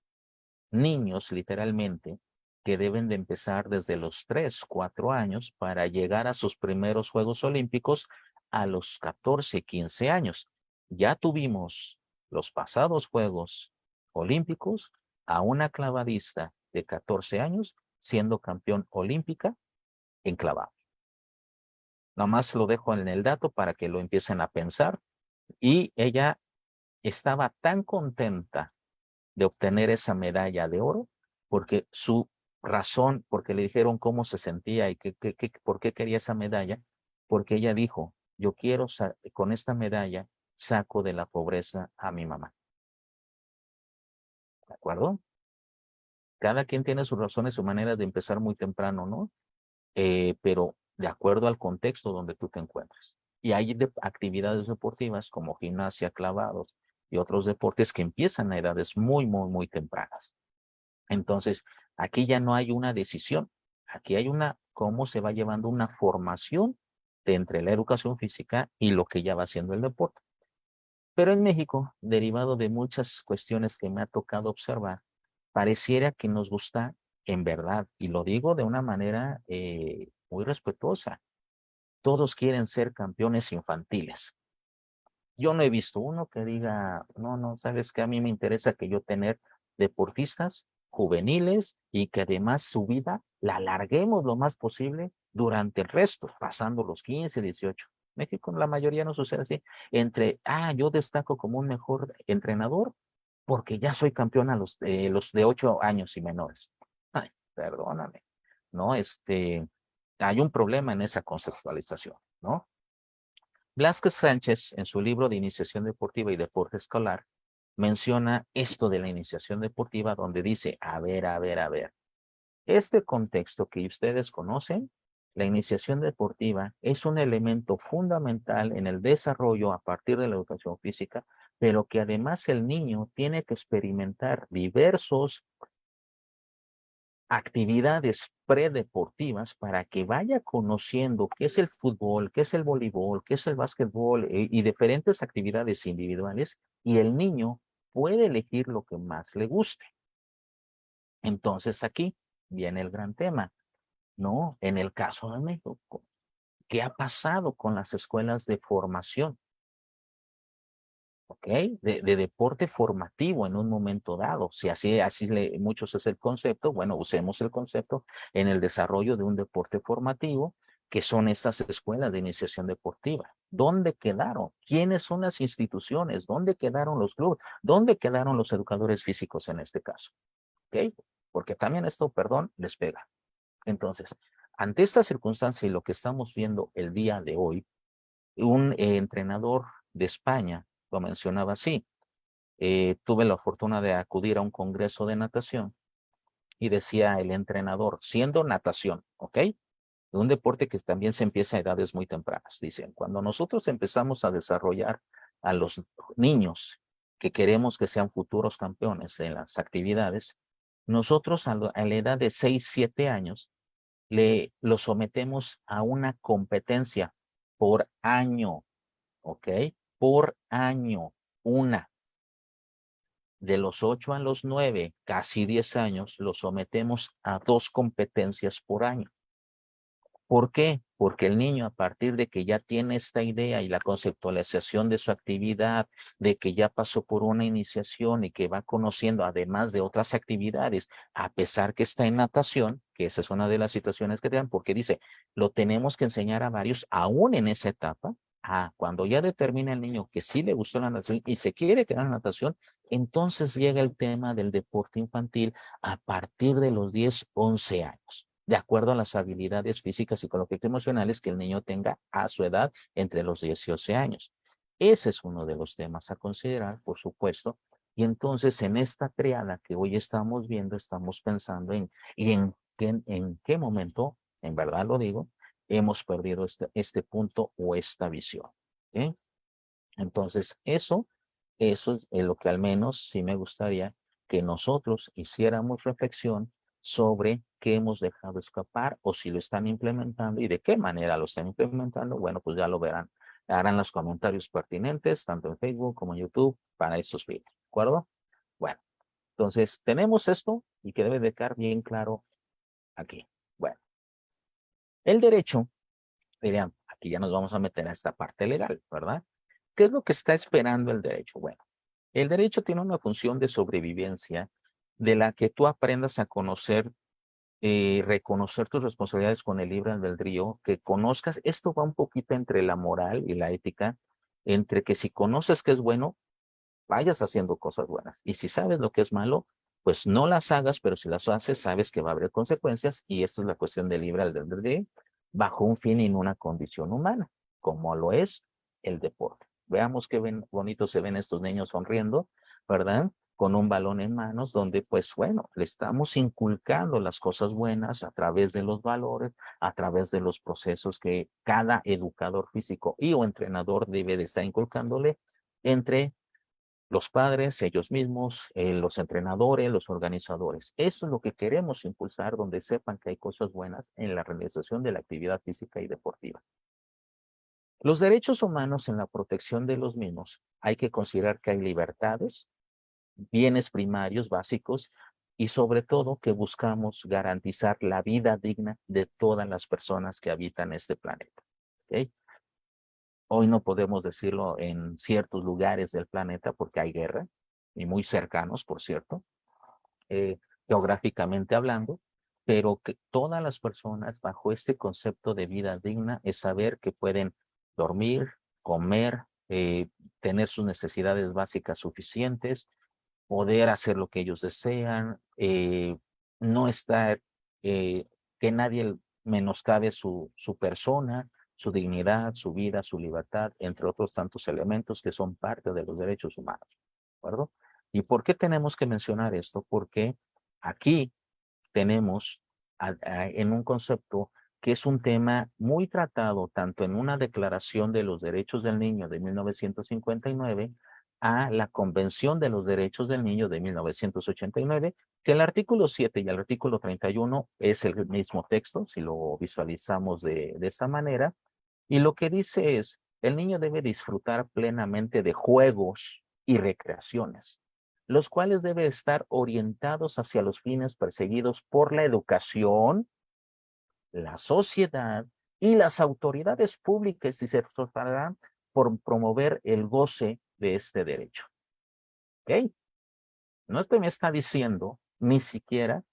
niños literalmente, que deben de empezar desde los 3, 4 años para llegar a sus primeros Juegos Olímpicos a los 14, 15 años. Ya tuvimos los pasados Juegos Olímpicos a una clavadista de 14 años siendo campeón olímpica enclavado. Nada más lo dejo en el dato para que lo empiecen a pensar. Y ella estaba tan contenta de obtener esa medalla de oro porque su razón, porque le dijeron cómo se sentía y por qué quería esa medalla, porque ella dijo, yo quiero, con esta medalla, saco de la pobreza a mi mamá. ¿De acuerdo? Cada quien tiene sus razones, su manera de empezar muy temprano, ¿no? Pero de acuerdo al contexto donde tú te encuentres. Y hay actividades deportivas como gimnasia, clavados y otros deportes que empiezan a edades muy, muy, muy tempranas. Entonces, aquí ya no hay una decisión. Aquí hay cómo se va llevando una formación entre la educación física y lo que ya va haciendo el deporte. Pero en México, derivado de muchas cuestiones que me ha tocado observar, pareciera que nos gusta, en verdad, y lo digo de una manera muy respetuosa, todos quieren ser campeones infantiles. Yo no he visto uno que diga, no, no, sabes que a mí me interesa que yo tener deportistas juveniles y que además su vida la alarguemos lo más posible durante el resto, pasando los 15, 18. México, la mayoría no sucede así. Yo destaco como un mejor entrenador porque ya soy campeón a los de 8 años y menores. Ay, perdóname, ¿no? Hay un problema en esa conceptualización, ¿no? Blasquez Sánchez, en su libro de Iniciación Deportiva y Deporte Escolar, menciona esto de la iniciación deportiva, donde dice, a ver, a ver, a ver, este contexto que ustedes conocen, la iniciación deportiva es un elemento fundamental en el desarrollo a partir de la educación física, pero que además el niño tiene que experimentar diversos actividades predeportivas para que vaya conociendo qué es el fútbol, qué es el voleibol, qué es el básquetbol y diferentes actividades individuales y el niño puede elegir lo que más le guste. Entonces aquí viene el gran tema, ¿no? En el caso de México, ¿qué ha pasado con las escuelas de formación? ¿Ok? De deporte formativo en un momento dado. Si muchos es el concepto, bueno, usemos el concepto en el desarrollo de un deporte formativo, que son estas escuelas de iniciación deportiva. ¿Dónde quedaron? ¿Quiénes son las instituciones? ¿Dónde quedaron los clubes? ¿Dónde quedaron los educadores físicos en este caso? ¿Ok? Porque también esto, perdón, les pega. Entonces, ante esta circunstancia y lo que estamos viendo el día de hoy, un entrenador de España lo mencionaba así. Tuve la fortuna de acudir a un congreso de natación y decía el entrenador, siendo natación, ¿ok? Un deporte que también se empieza a edades muy tempranas. Dicen, cuando nosotros empezamos a desarrollar a los niños que queremos que sean futuros campeones en las actividades, nosotros a la edad de 6, 7 años lo sometemos a una competencia por año, ¿ok? Por año, una. De los 8 a los 9, casi 10 años, lo sometemos a 2 competencias por año. ¿Por qué? Porque el niño, a partir de que ya tiene esta idea y la conceptualización de su actividad, de que ya pasó por una iniciación y que va conociendo, además de otras actividades, a pesar que está en natación, que esa es una de las situaciones que te dan, porque dice, lo tenemos que enseñar a varios, aún en esa etapa. Cuando ya determina el niño que sí le gustó la natación y se quiere quedar en la natación, entonces llega el tema del deporte infantil a partir de los 10, 11 años, de acuerdo a las habilidades físicas, psicológicas y emocionales que el niño tenga a su edad entre los 10 y 11 años. Ese es uno de los temas a considerar, por supuesto. Y entonces en esta triada que hoy estamos viendo, estamos pensando en qué momento, en verdad lo digo, hemos perdido este punto o esta visión. ¿Okay? Entonces, eso es lo que al menos sí me gustaría que nosotros hiciéramos reflexión sobre qué hemos dejado escapar o si lo están implementando y de qué manera lo están implementando. Bueno, pues ya lo verán. Harán los comentarios pertinentes, tanto en Facebook como en YouTube, para estos videos. ¿De acuerdo? Bueno, entonces tenemos esto y que debe de quedar bien claro aquí. Bueno, el derecho, dirían, aquí ya nos vamos a meter a esta parte legal, ¿verdad? ¿Qué es lo que está esperando el derecho? Bueno, el derecho tiene una función de sobrevivencia de la que tú aprendas a conocer reconocer tus responsabilidades con el libre albedrío, que conozcas, esto va un poquito entre la moral y la ética, entre que si conoces que es bueno, vayas haciendo cosas buenas. Y si sabes lo que es malo, pues no las hagas, pero si las haces, sabes que va a haber consecuencias. Y esto es la cuestión del libre albedrío bajo un fin y en una condición humana, como lo es el deporte. Veamos qué bonito se ven estos niños sonriendo, ¿verdad? Con un balón en manos, donde pues bueno, le estamos inculcando las cosas buenas a través de los valores, a través de los procesos que cada educador físico y o entrenador debe de estar inculcándole entre los padres, ellos mismos, los entrenadores, los organizadores. Eso es lo que queremos impulsar, donde sepan que hay cosas buenas en la realización de la actividad física y deportiva. Los derechos humanos en la protección de los mismos, hay que considerar que hay libertades, bienes primarios básicos y sobre todo que buscamos garantizar la vida digna de todas las personas que habitan este planeta. ¿Okay? Hoy no podemos decirlo en ciertos lugares del planeta porque hay guerra, y muy cercanos, por cierto, eh, geográficamente hablando, pero que todas las personas bajo este concepto de vida digna es saber que pueden dormir, comer, tener sus necesidades básicas suficientes, poder hacer lo que ellos desean, no estar, que nadie menoscabe su persona, su dignidad, su vida, su libertad, entre otros tantos elementos que son parte de los derechos humanos. ¿De acuerdo? ¿Y por qué tenemos que mencionar esto? Porque aquí tenemos en un concepto que es un tema muy tratado tanto en una declaración de los derechos del niño de 1959 a la Convención de los Derechos del Niño de 1989, que el artículo 7 y el artículo 31 es el mismo texto, si lo visualizamos de esta manera, y lo que dice es, el niño debe disfrutar plenamente de juegos y recreaciones, los cuales deben estar orientados hacia los fines perseguidos por la educación, la sociedad y las autoridades públicas y se esforzarán por promover el goce de este derecho. ¿Ok? No me está diciendo ni siquiera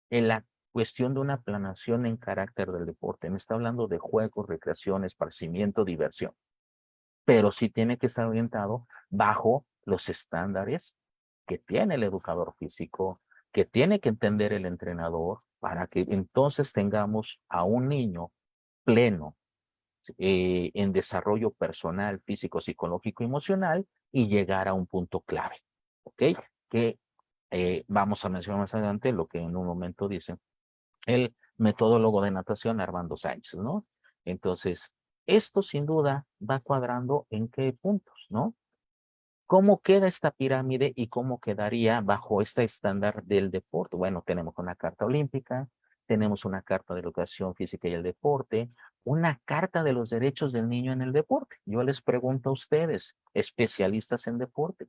en la cuestión de una planación en carácter del deporte. Me está hablando de juegos, recreación, esparcimiento, diversión. Pero sí tiene que estar orientado bajo los estándares que tiene el educador físico, que tiene que entender el entrenador, para que entonces tengamos a un niño pleno en desarrollo personal, físico, psicológico, emocional y llegar a un punto clave. ¿Ok? Que vamos a mencionar más adelante lo que en un momento dice el metodólogo de natación Armando Sánchez, ¿no? Entonces, esto sin duda va cuadrando en qué puntos, ¿no? ¿Cómo queda esta pirámide y cómo quedaría bajo este estándar del deporte? Bueno, tenemos una carta olímpica, tenemos una carta de educación física y el deporte, una carta de los derechos del niño en el deporte. Yo les pregunto a ustedes, especialistas en deporte,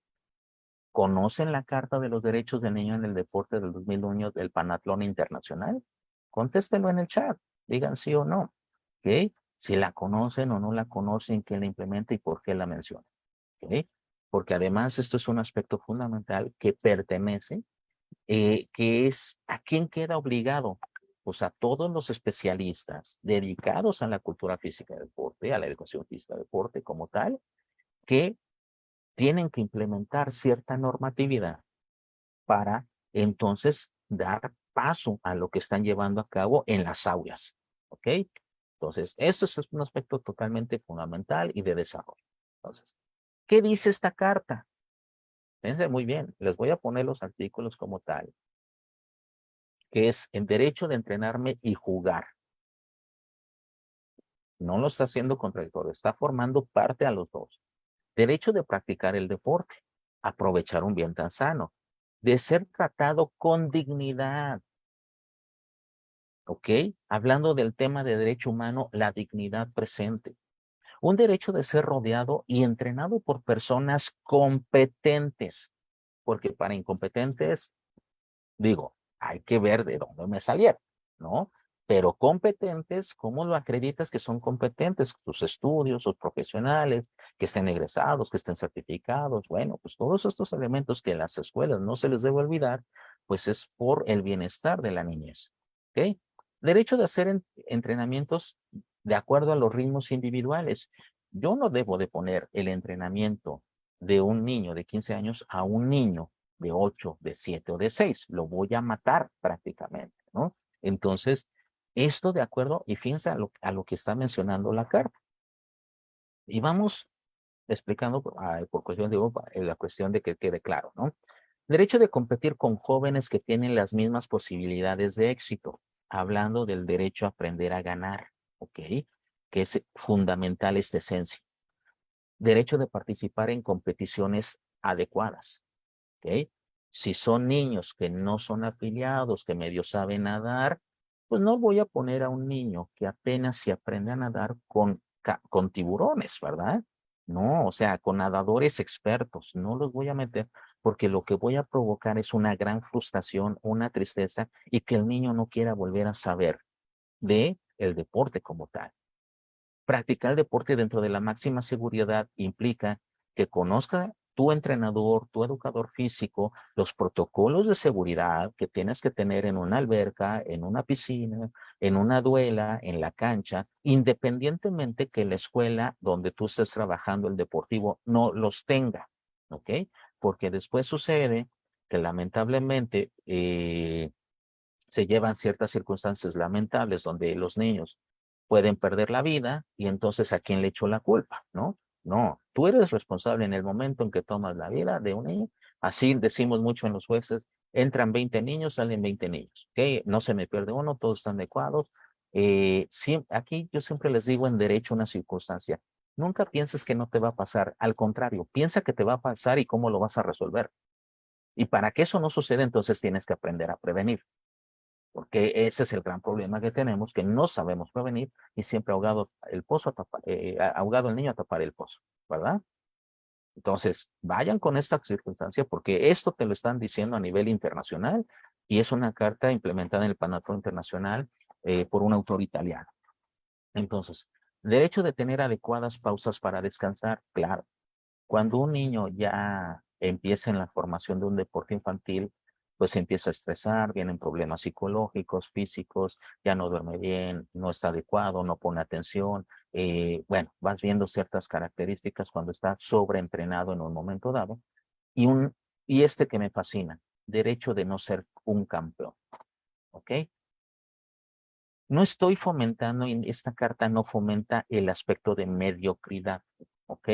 ¿conocen la Carta de los Derechos del Niño en el Deporte del 2001 del Panatlón Internacional? Contéstenlo en el chat, digan sí o no. ¿Ok? Si la conocen o no la conocen, quién la implementa y por qué la menciona. ¿Ok? Porque además esto es un aspecto fundamental que pertenece, que es a quién queda obligado. Pues a todos los especialistas dedicados a la cultura física del deporte, a la educación física del deporte como tal, que tienen que implementar cierta normatividad para entonces dar paso a lo que están llevando a cabo en las aulas. ¿Ok? Entonces, esto es un aspecto totalmente fundamental y de desarrollo. Entonces, ¿qué dice esta carta? Fíjense muy bien, les voy a poner los artículos como tal, que es el derecho de entrenarme y jugar. No lo está haciendo contradictorio, está formando parte a los dos. Derecho de practicar el deporte, aprovechar un bien tan sano, de ser tratado con dignidad. ¿Ok? Hablando del tema de derecho humano, la dignidad presente. Un derecho de ser rodeado y entrenado por personas competentes, porque para incompetentes, digo, hay que ver de dónde me salieron, ¿no? Pero competentes, ¿cómo lo acreditas que son competentes? Sus estudios, sus profesionales, que estén egresados, que estén certificados. Bueno, pues todos estos elementos que en las escuelas no se les debe olvidar, pues es por el bienestar de la niñez. ¿ok? Derecho de hacer entrenamientos de acuerdo a los ritmos individuales. Yo no debo de poner el entrenamiento de un niño de 15 años a un niño de 8, de 7 o de 6. Lo voy a matar prácticamente, ¿no? Entonces, esto de acuerdo, y fíjense a lo que está mencionando la carta. Y vamos explicando por cuestión de la cuestión de que quede claro, ¿no? Derecho de competir con jóvenes que tienen las mismas posibilidades de éxito, hablando del derecho a aprender a ganar, ¿ok? Que es fundamental esta esencia. Derecho de participar en competiciones adecuadas, ¿ok? Si son niños que no son afiliados, que medio saben nadar, pues no voy a poner a un niño que apenas se aprende a nadar con tiburones, ¿verdad? No, o sea, con nadadores expertos, no los voy a meter porque lo que voy a provocar es una gran frustración, una tristeza y que el niño no quiera volver a saber de el deporte como tal. Practicar el deporte dentro de la máxima seguridad implica que conozca tu entrenador, tu educador físico, los protocolos de seguridad que tienes que tener en una alberca, en una piscina, en una duela, en la cancha, independientemente que la escuela donde tú estés trabajando el deportivo no los tenga, ¿ok? Porque después sucede que lamentablemente se llevan ciertas circunstancias lamentables donde los niños pueden perder la vida y entonces ¿a quién le echó la culpa? ¿No? No, tú eres responsable en el momento en que tomas la vida de un niño. Así decimos mucho en los jueces, entran 20 niños, salen 20 niños, ¿ok? No se me pierde uno, todos están adecuados. Aquí yo siempre les digo en derecho una circunstancia, nunca pienses que no te va a pasar, al contrario, piensa que te va a pasar y cómo lo vas a resolver. Y para que eso no suceda, entonces tienes que aprender a prevenir porque ese es el gran problema que tenemos, que no sabemos prevenir y siempre ahogado el pozo, ahogado el niño a tapar el pozo, ¿verdad? Entonces, vayan con esta circunstancia porque esto te lo están diciendo a nivel internacional y es una carta implementada en el Panato Internacional por un autor italiano. Entonces, derecho de tener adecuadas pausas para descansar, claro. Cuando un niño ya empieza en la formación de un deporte infantil, pues se empieza a estresar, vienen problemas psicológicos, físicos, ya no duerme bien, no está adecuado, no pone atención. Bueno, vas viendo ciertas características cuando está sobreentrenado en un momento dado. Y, y este que me fascina, derecho de no ser un campeón, ¿ok? No estoy fomentando, y esta carta no fomenta el aspecto de mediocridad, ¿ok?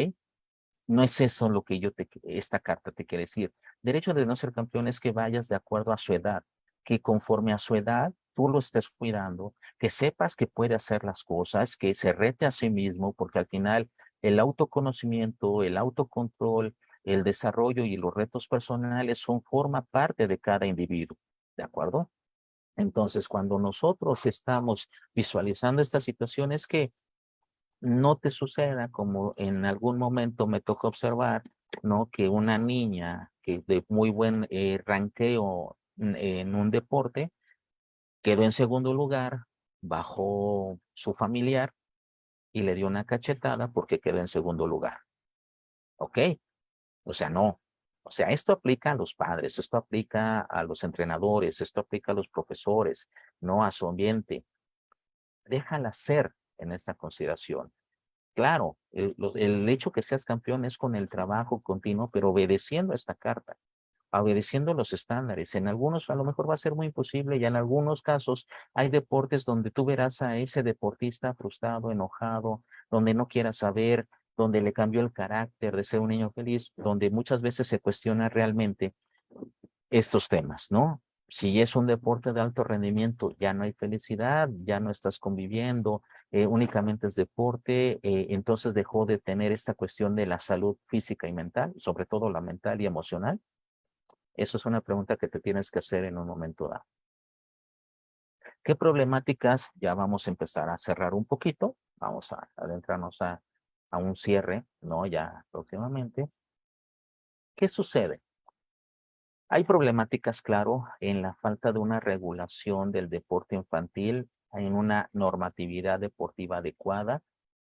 No es eso lo que esta carta te quiere decir. Derecho de no ser campeón es que vayas de acuerdo a su edad, que conforme a su edad tú lo estés cuidando, que sepas que puede hacer las cosas, que se rete a sí mismo, porque al final el autoconocimiento, el autocontrol, el desarrollo y los retos personales forma parte de cada individuo, ¿de acuerdo? Entonces, cuando nosotros estamos visualizando esta situación es que no te suceda como en algún momento me tocó observar, ¿no? Que una niña que de muy buen ranqueo en un deporte quedó en segundo lugar, bajó su familiar y le dio una cachetada porque quedó en segundo lugar. ¿Ok? O sea, no. O sea, esto aplica a los padres, esto aplica a los entrenadores, esto aplica a los profesores, no a su ambiente. Déjala ser en esta consideración. Claro, el hecho que seas campeón es con el trabajo continuo, pero obedeciendo a esta carta, obedeciendo los estándares. En algunos a lo mejor va a ser muy imposible y en algunos casos hay deportes donde tú verás a ese deportista frustrado, enojado, donde no quiera saber, donde le cambió el carácter de ser un niño feliz, donde muchas veces se cuestiona realmente estos temas, ¿no? Si es un deporte de alto rendimiento, ya no hay felicidad, ya no estás conviviendo, únicamente es deporte, entonces dejó de tener esta cuestión de la salud física y mental, sobre todo la mental y emocional. Eso es una pregunta que te tienes que hacer en un momento dado. ¿Qué problemáticas? Ya vamos a empezar a cerrar un poquito, vamos a adentrarnos a un cierre, ¿no? Ya próximamente. ¿Qué sucede? Hay problemáticas, claro, en la falta de una regulación del deporte infantil, en una normatividad deportiva adecuada,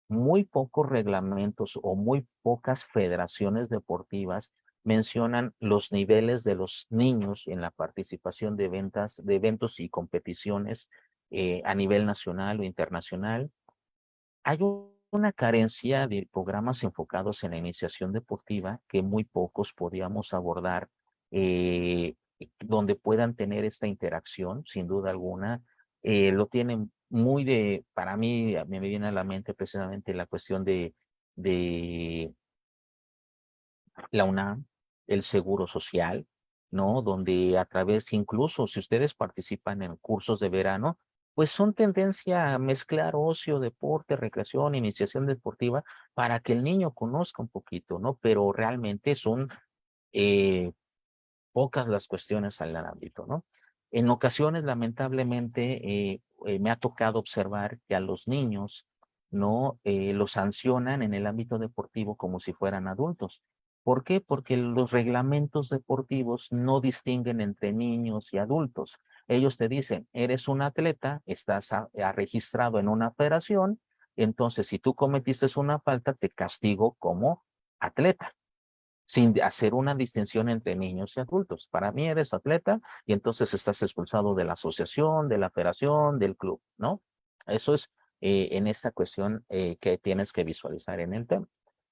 muy pocos reglamentos o muy pocas federaciones deportivas mencionan los niveles de los niños en la participación de eventos y competiciones a nivel nacional o internacional. Hay una carencia de programas enfocados en la iniciación deportiva que muy pocos podíamos abordar, donde puedan tener esta interacción, sin duda alguna. Lo tienen muy para mí, me viene a la mente precisamente la cuestión de la UNAM, el Seguro Social, ¿no? Donde a través, incluso si ustedes participan en cursos de verano, pues son tendencia a mezclar ocio, deporte, recreación, iniciación deportiva, para que el niño conozca un poquito, ¿no? Pero realmente son eh, pocas las cuestiones al ámbito, ¿no? En ocasiones, lamentablemente, me ha tocado observar que a los niños, ¿no? Los sancionan en el ámbito deportivo como si fueran adultos. ¿Por qué? Porque los reglamentos deportivos no distinguen entre niños y adultos. Ellos te dicen, eres un atleta, estás registrado en una federación, entonces si tú cometiste una falta, te castigo como atleta sin hacer una distinción entre niños y adultos. Para mí eres atleta y entonces estás expulsado de la asociación, de la federación, del club, ¿no? Eso es en esta cuestión que tienes que visualizar en el tema.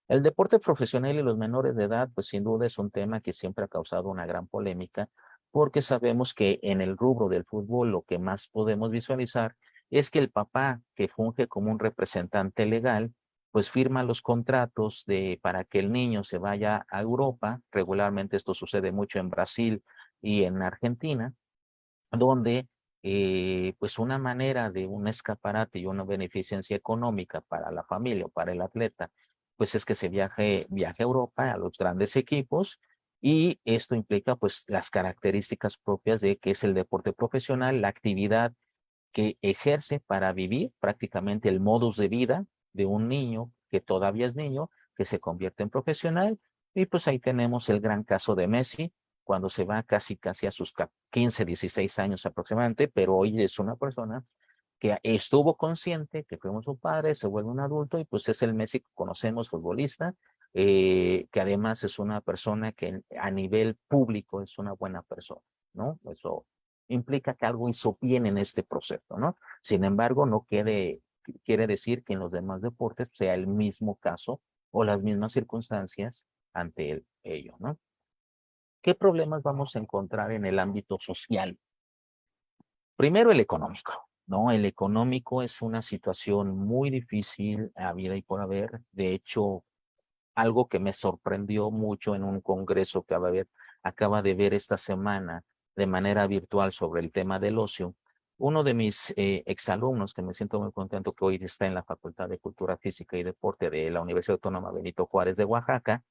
El deporte profesional y los menores de edad, pues sin duda es un tema que siempre ha causado una gran polémica, porque sabemos que en el rubro del fútbol lo que más podemos visualizar es que el papá que funge como un representante legal, pues firma los contratos para que el niño se vaya a Europa. Regularmente esto sucede mucho en Brasil y en Argentina, donde pues una manera de un escaparate y una beneficencia económica para la familia o para el atleta, pues es que se viaje a Europa, a los grandes equipos, y esto implica pues las características propias de que es el deporte profesional, la actividad que ejerce para vivir prácticamente el modus de vida de un niño que todavía es niño, que se convierte en profesional. Y pues ahí tenemos el gran caso de Messi, cuando se va casi a sus 15, 16 años aproximadamente, pero hoy es una persona que estuvo consciente que fuimos su padre, se vuelve un adulto y pues es el Messi que conocemos, futbolista, que además es una persona que a nivel público es una buena persona, ¿no? Eso implica que algo hizo bien en este proceso, ¿no? Sin embargo, no quiere decir que en los demás deportes sea el mismo caso o las mismas circunstancias ante ello, ¿no? ¿Qué problemas vamos a encontrar en el ámbito social? Primero, el económico, ¿no? El económico es una situación muy difícil a vida y por haber. De hecho, algo que me sorprendió mucho en un congreso que acaba de ver esta semana de manera virtual sobre el tema del ocio. Uno de mis exalumnos, que me siento muy contento que hoy está en la Facultad de Cultura Física y Deporte de la Universidad Autónoma Benito Juárez de Oaxaca,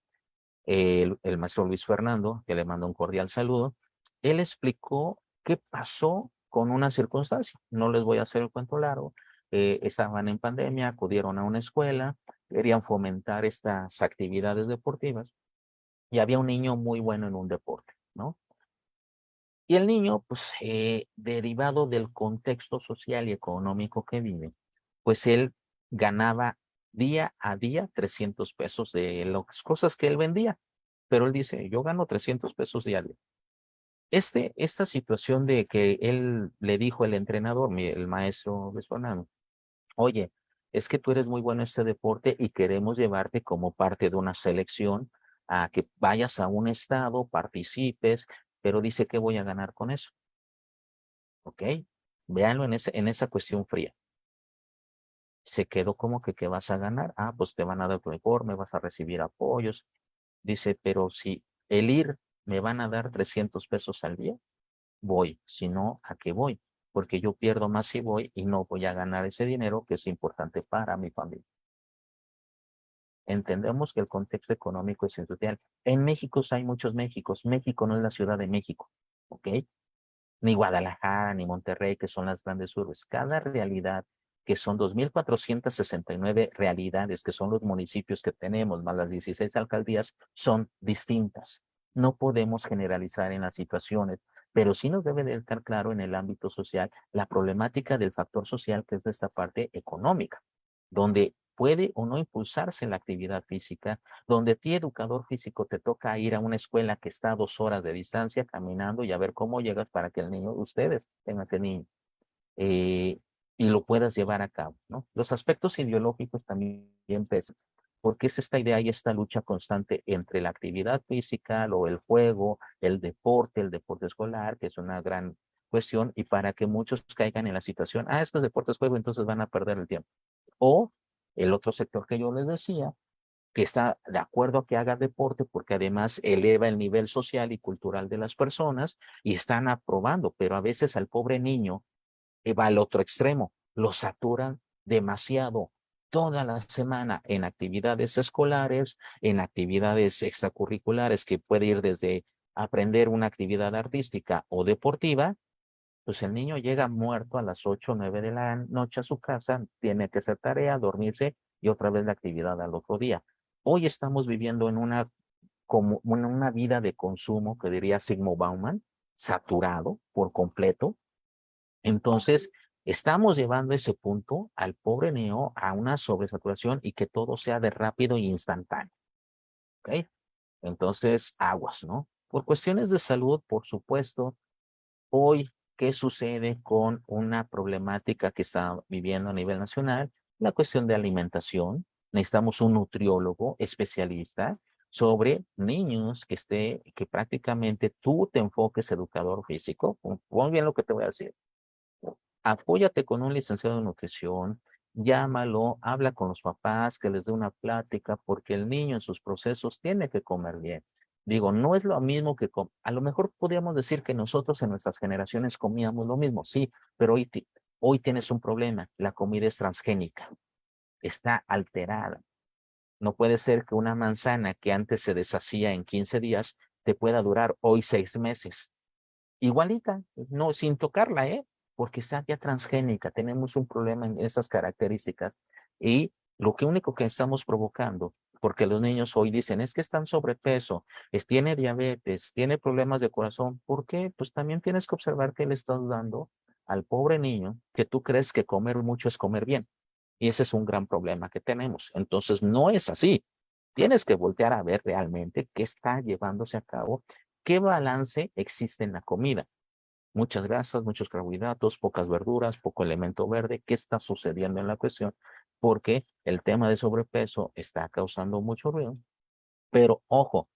el maestro Luis Fernando, que le mando un cordial saludo, él explicó qué pasó con una circunstancia. No les voy a hacer el cuento largo. Estaban en pandemia, acudieron a una escuela, querían fomentar estas actividades deportivas y había un niño muy bueno en un deporte, ¿no? Y el niño, pues, derivado del contexto social y económico que vive, pues él ganaba día a día 300 pesos de las cosas que él vendía. Pero él dice, yo gano 300 pesos diario. Esta situación de que él le dijo el entrenador, el maestro de Fernando, oye, es que tú eres muy bueno en este deporte y queremos llevarte como parte de una selección a que vayas a un estado, participes, pero dice, ¿qué voy a ganar con eso? ¿Ok? Véanlo en esa cuestión fría. Se quedó como que, ¿qué vas a ganar? Ah, pues te van a dar tu informe, vas a recibir apoyos. Dice, pero si el ir me van a dar 300 pesos al día, voy. Si no, ¿a qué voy? Porque yo pierdo más si voy y no voy a ganar ese dinero que es importante para mi familia. Entendemos que el contexto económico es esencial. En México hay muchos Méxicos. México no es la Ciudad de México, ¿ok? Ni Guadalajara, ni Monterrey, que son las grandes urbes. Cada realidad, que son 2.469 realidades, que son los municipios que tenemos, más las 16 alcaldías, son distintas. No podemos generalizar en las situaciones, pero sí nos debe de estar claro en el ámbito social la problemática del factor social, que es de esta parte económica, donde puede o no impulsarse la actividad física, donde a ti, educador físico, te toca ir a una escuela que está a 2 horas de distancia caminando y a ver cómo llegas para que el niño, ustedes tengan que niño. y lo puedas llevar a cabo, ¿no? Los aspectos ideológicos también pesan, porque es esta idea y esta lucha constante entre la actividad física o el juego, el deporte escolar, que es una gran cuestión, y para que muchos caigan en la situación, estos deportes juego, entonces van a perder el tiempo. O el otro sector que yo les decía, que está de acuerdo a que haga deporte porque además eleva el nivel social y cultural de las personas y están aprobando, pero a veces al pobre niño va al otro extremo, lo saturan demasiado toda la semana en actividades escolares, en actividades extracurriculares que puede ir desde aprender una actividad artística o deportiva, pues el niño llega muerto a las 8 o 9 de la noche a su casa, tiene que hacer tarea, dormirse y otra vez la actividad al otro día. Hoy estamos viviendo en una vida de consumo, que diría Sigmund Bauman, saturado por completo. Entonces, estamos llevando ese punto al pobre niño a una sobresaturación y que todo sea de rápido e instantáneo. ¿Ok? Entonces, aguas, ¿no? Por cuestiones de salud, por supuesto, hoy, ¿qué sucede con una problemática que está viviendo a nivel nacional? La cuestión de alimentación. Necesitamos un nutriólogo especialista sobre niños que prácticamente tú te enfoques educador físico. Pon bien lo que te voy a decir. Apóyate con un licenciado de nutrición, llámalo, habla con los papás, que les dé una plática, porque el niño en sus procesos tiene que comer bien. Digo, no es lo mismo a lo mejor podríamos decir que nosotros en nuestras generaciones comíamos lo mismo, sí, pero hoy tienes un problema, la comida es transgénica, está alterada. No puede ser que una manzana que antes se deshacía en 15 días te pueda durar hoy 6 meses. Igualita, no, sin tocarla, ¿eh? Porque está ya transgénica, tenemos un problema en esas características y lo que único que estamos provocando, porque los niños hoy dicen, es que están sobrepeso, tiene diabetes, tiene problemas de corazón, ¿por qué? Pues también tienes que observar que le estás dando al pobre niño que tú crees que comer mucho es comer bien. Y ese es un gran problema que tenemos. Entonces, no es así. Tienes que voltear a ver realmente qué está llevándose a cabo, qué balance existe en la comida. Muchas grasas, muchos carbohidratos, pocas verduras, poco elemento verde. ¿Qué está sucediendo en la cuestión? Porque el tema de sobrepeso está causando mucho ruido. Pero ojo,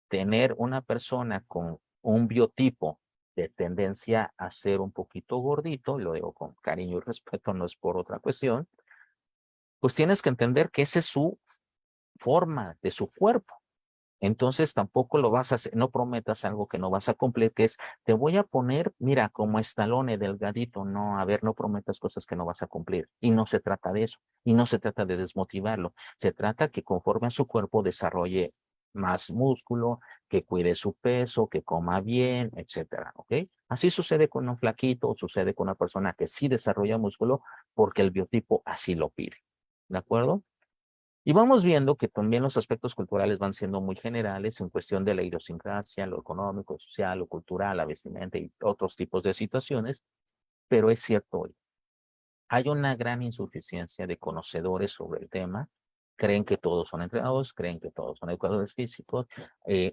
tener una persona con un biotipo de tendencia a ser un poquito gordito, lo digo con cariño y respeto, no es por otra cuestión, pues tienes que entender que esa es su forma de su cuerpo. Entonces tampoco lo vas a hacer, no prometas algo que no vas a cumplir, que es, te voy a poner, mira, como estalone delgadito, no, a ver, no prometas cosas que no vas a cumplir. Y no se trata de eso, y no se trata de desmotivarlo, se trata que conforme a su cuerpo desarrolle más músculo, que cuide su peso, que coma bien, etcétera, ¿ok? Así sucede con un flaquito, sucede con una persona que sí desarrolla músculo porque el biotipo así lo pide, ¿de acuerdo? Y vamos viendo que también los aspectos culturales van siendo muy generales en cuestión de la idiosincrasia, lo económico, social, lo cultural, la vestimenta y otros tipos de situaciones, pero es cierto hoy, hay una gran insuficiencia de conocedores sobre el tema, creen que todos son entrenados, creen que todos son educadores físicos,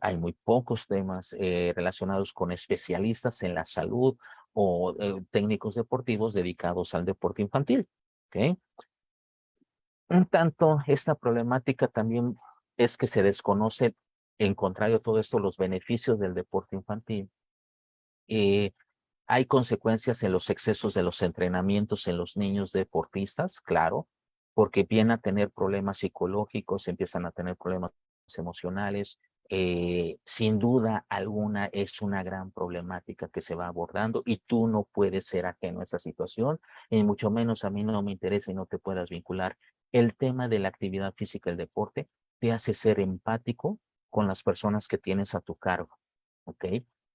hay muy pocos temas relacionados con especialistas en la salud o técnicos deportivos dedicados al deporte infantil, ¿ok? Un tanto, esta problemática también es que se desconoce, en contrario a todo esto, los beneficios del deporte infantil. Eh, hay consecuencias en los excesos de los entrenamientos en los niños deportistas, claro, porque vienen a tener problemas psicológicos, empiezan a tener problemas emocionales. Sin duda alguna es una gran problemática que se va abordando y tú no puedes ser ajeno a esa situación, y mucho menos a mí no me interesa y no te puedas vincular. El tema de la actividad física, el deporte, te hace ser empático con las personas que tienes a tu cargo, ¿ok?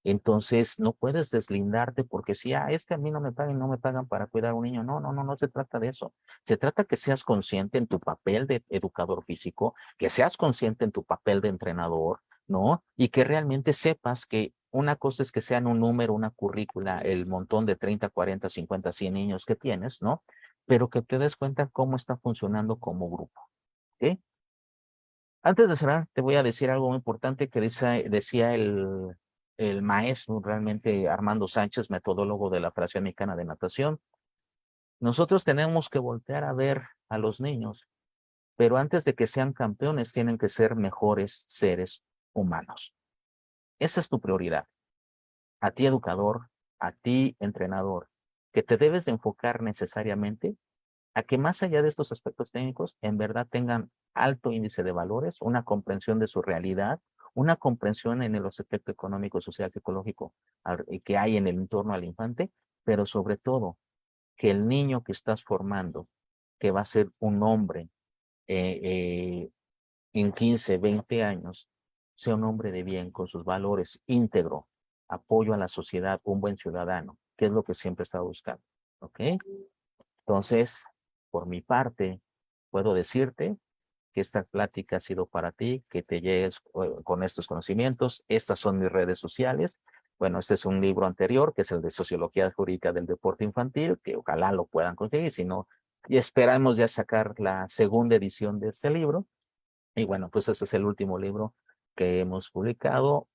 Entonces, no puedes deslindarte porque si, es que a mí no me pagan para cuidar a un niño. No, no, no, no se trata de eso. Se trata que seas consciente en tu papel de educador físico, que seas consciente en tu papel de entrenador, ¿no? Y que realmente sepas que una cosa es que sean un número, una currícula, el montón de 30, 40, 50, 100 niños que tienes, ¿no? Pero que te des cuenta cómo está funcionando como grupo, ¿ok? Antes de cerrar, te voy a decir algo muy importante que decía el maestro, realmente Armando Sánchez, metodólogo de la Federación Mexicana de Natación. Nosotros tenemos que voltear a ver a los niños, pero antes de que sean campeones, tienen que ser mejores seres humanos. Esa es tu prioridad. A ti, educador, a ti, entrenador, que te debes de enfocar necesariamente a que más allá de estos aspectos técnicos, en verdad tengan alto índice de valores, una comprensión de su realidad, una comprensión en el aspecto económico, social, psicológico que hay en el entorno al infante, pero sobre todo que el niño que estás formando, que va a ser un hombre eh, eh, en 15, 20 años, sea un hombre de bien, con sus valores, íntegro, apoyo a la sociedad, un buen ciudadano, que es lo que siempre he estado buscando. ¿Ok? Entonces, por mi parte, puedo decirte que esta plática ha sido para ti, que te llegues con estos conocimientos. Estas son mis redes sociales. Bueno, este es un libro anterior, que es el de Sociología Jurídica del Deporte Infantil, que ojalá lo puedan conseguir, si no, y esperamos ya sacar la segunda edición de este libro. Y bueno, pues este es el último libro que hemos publicado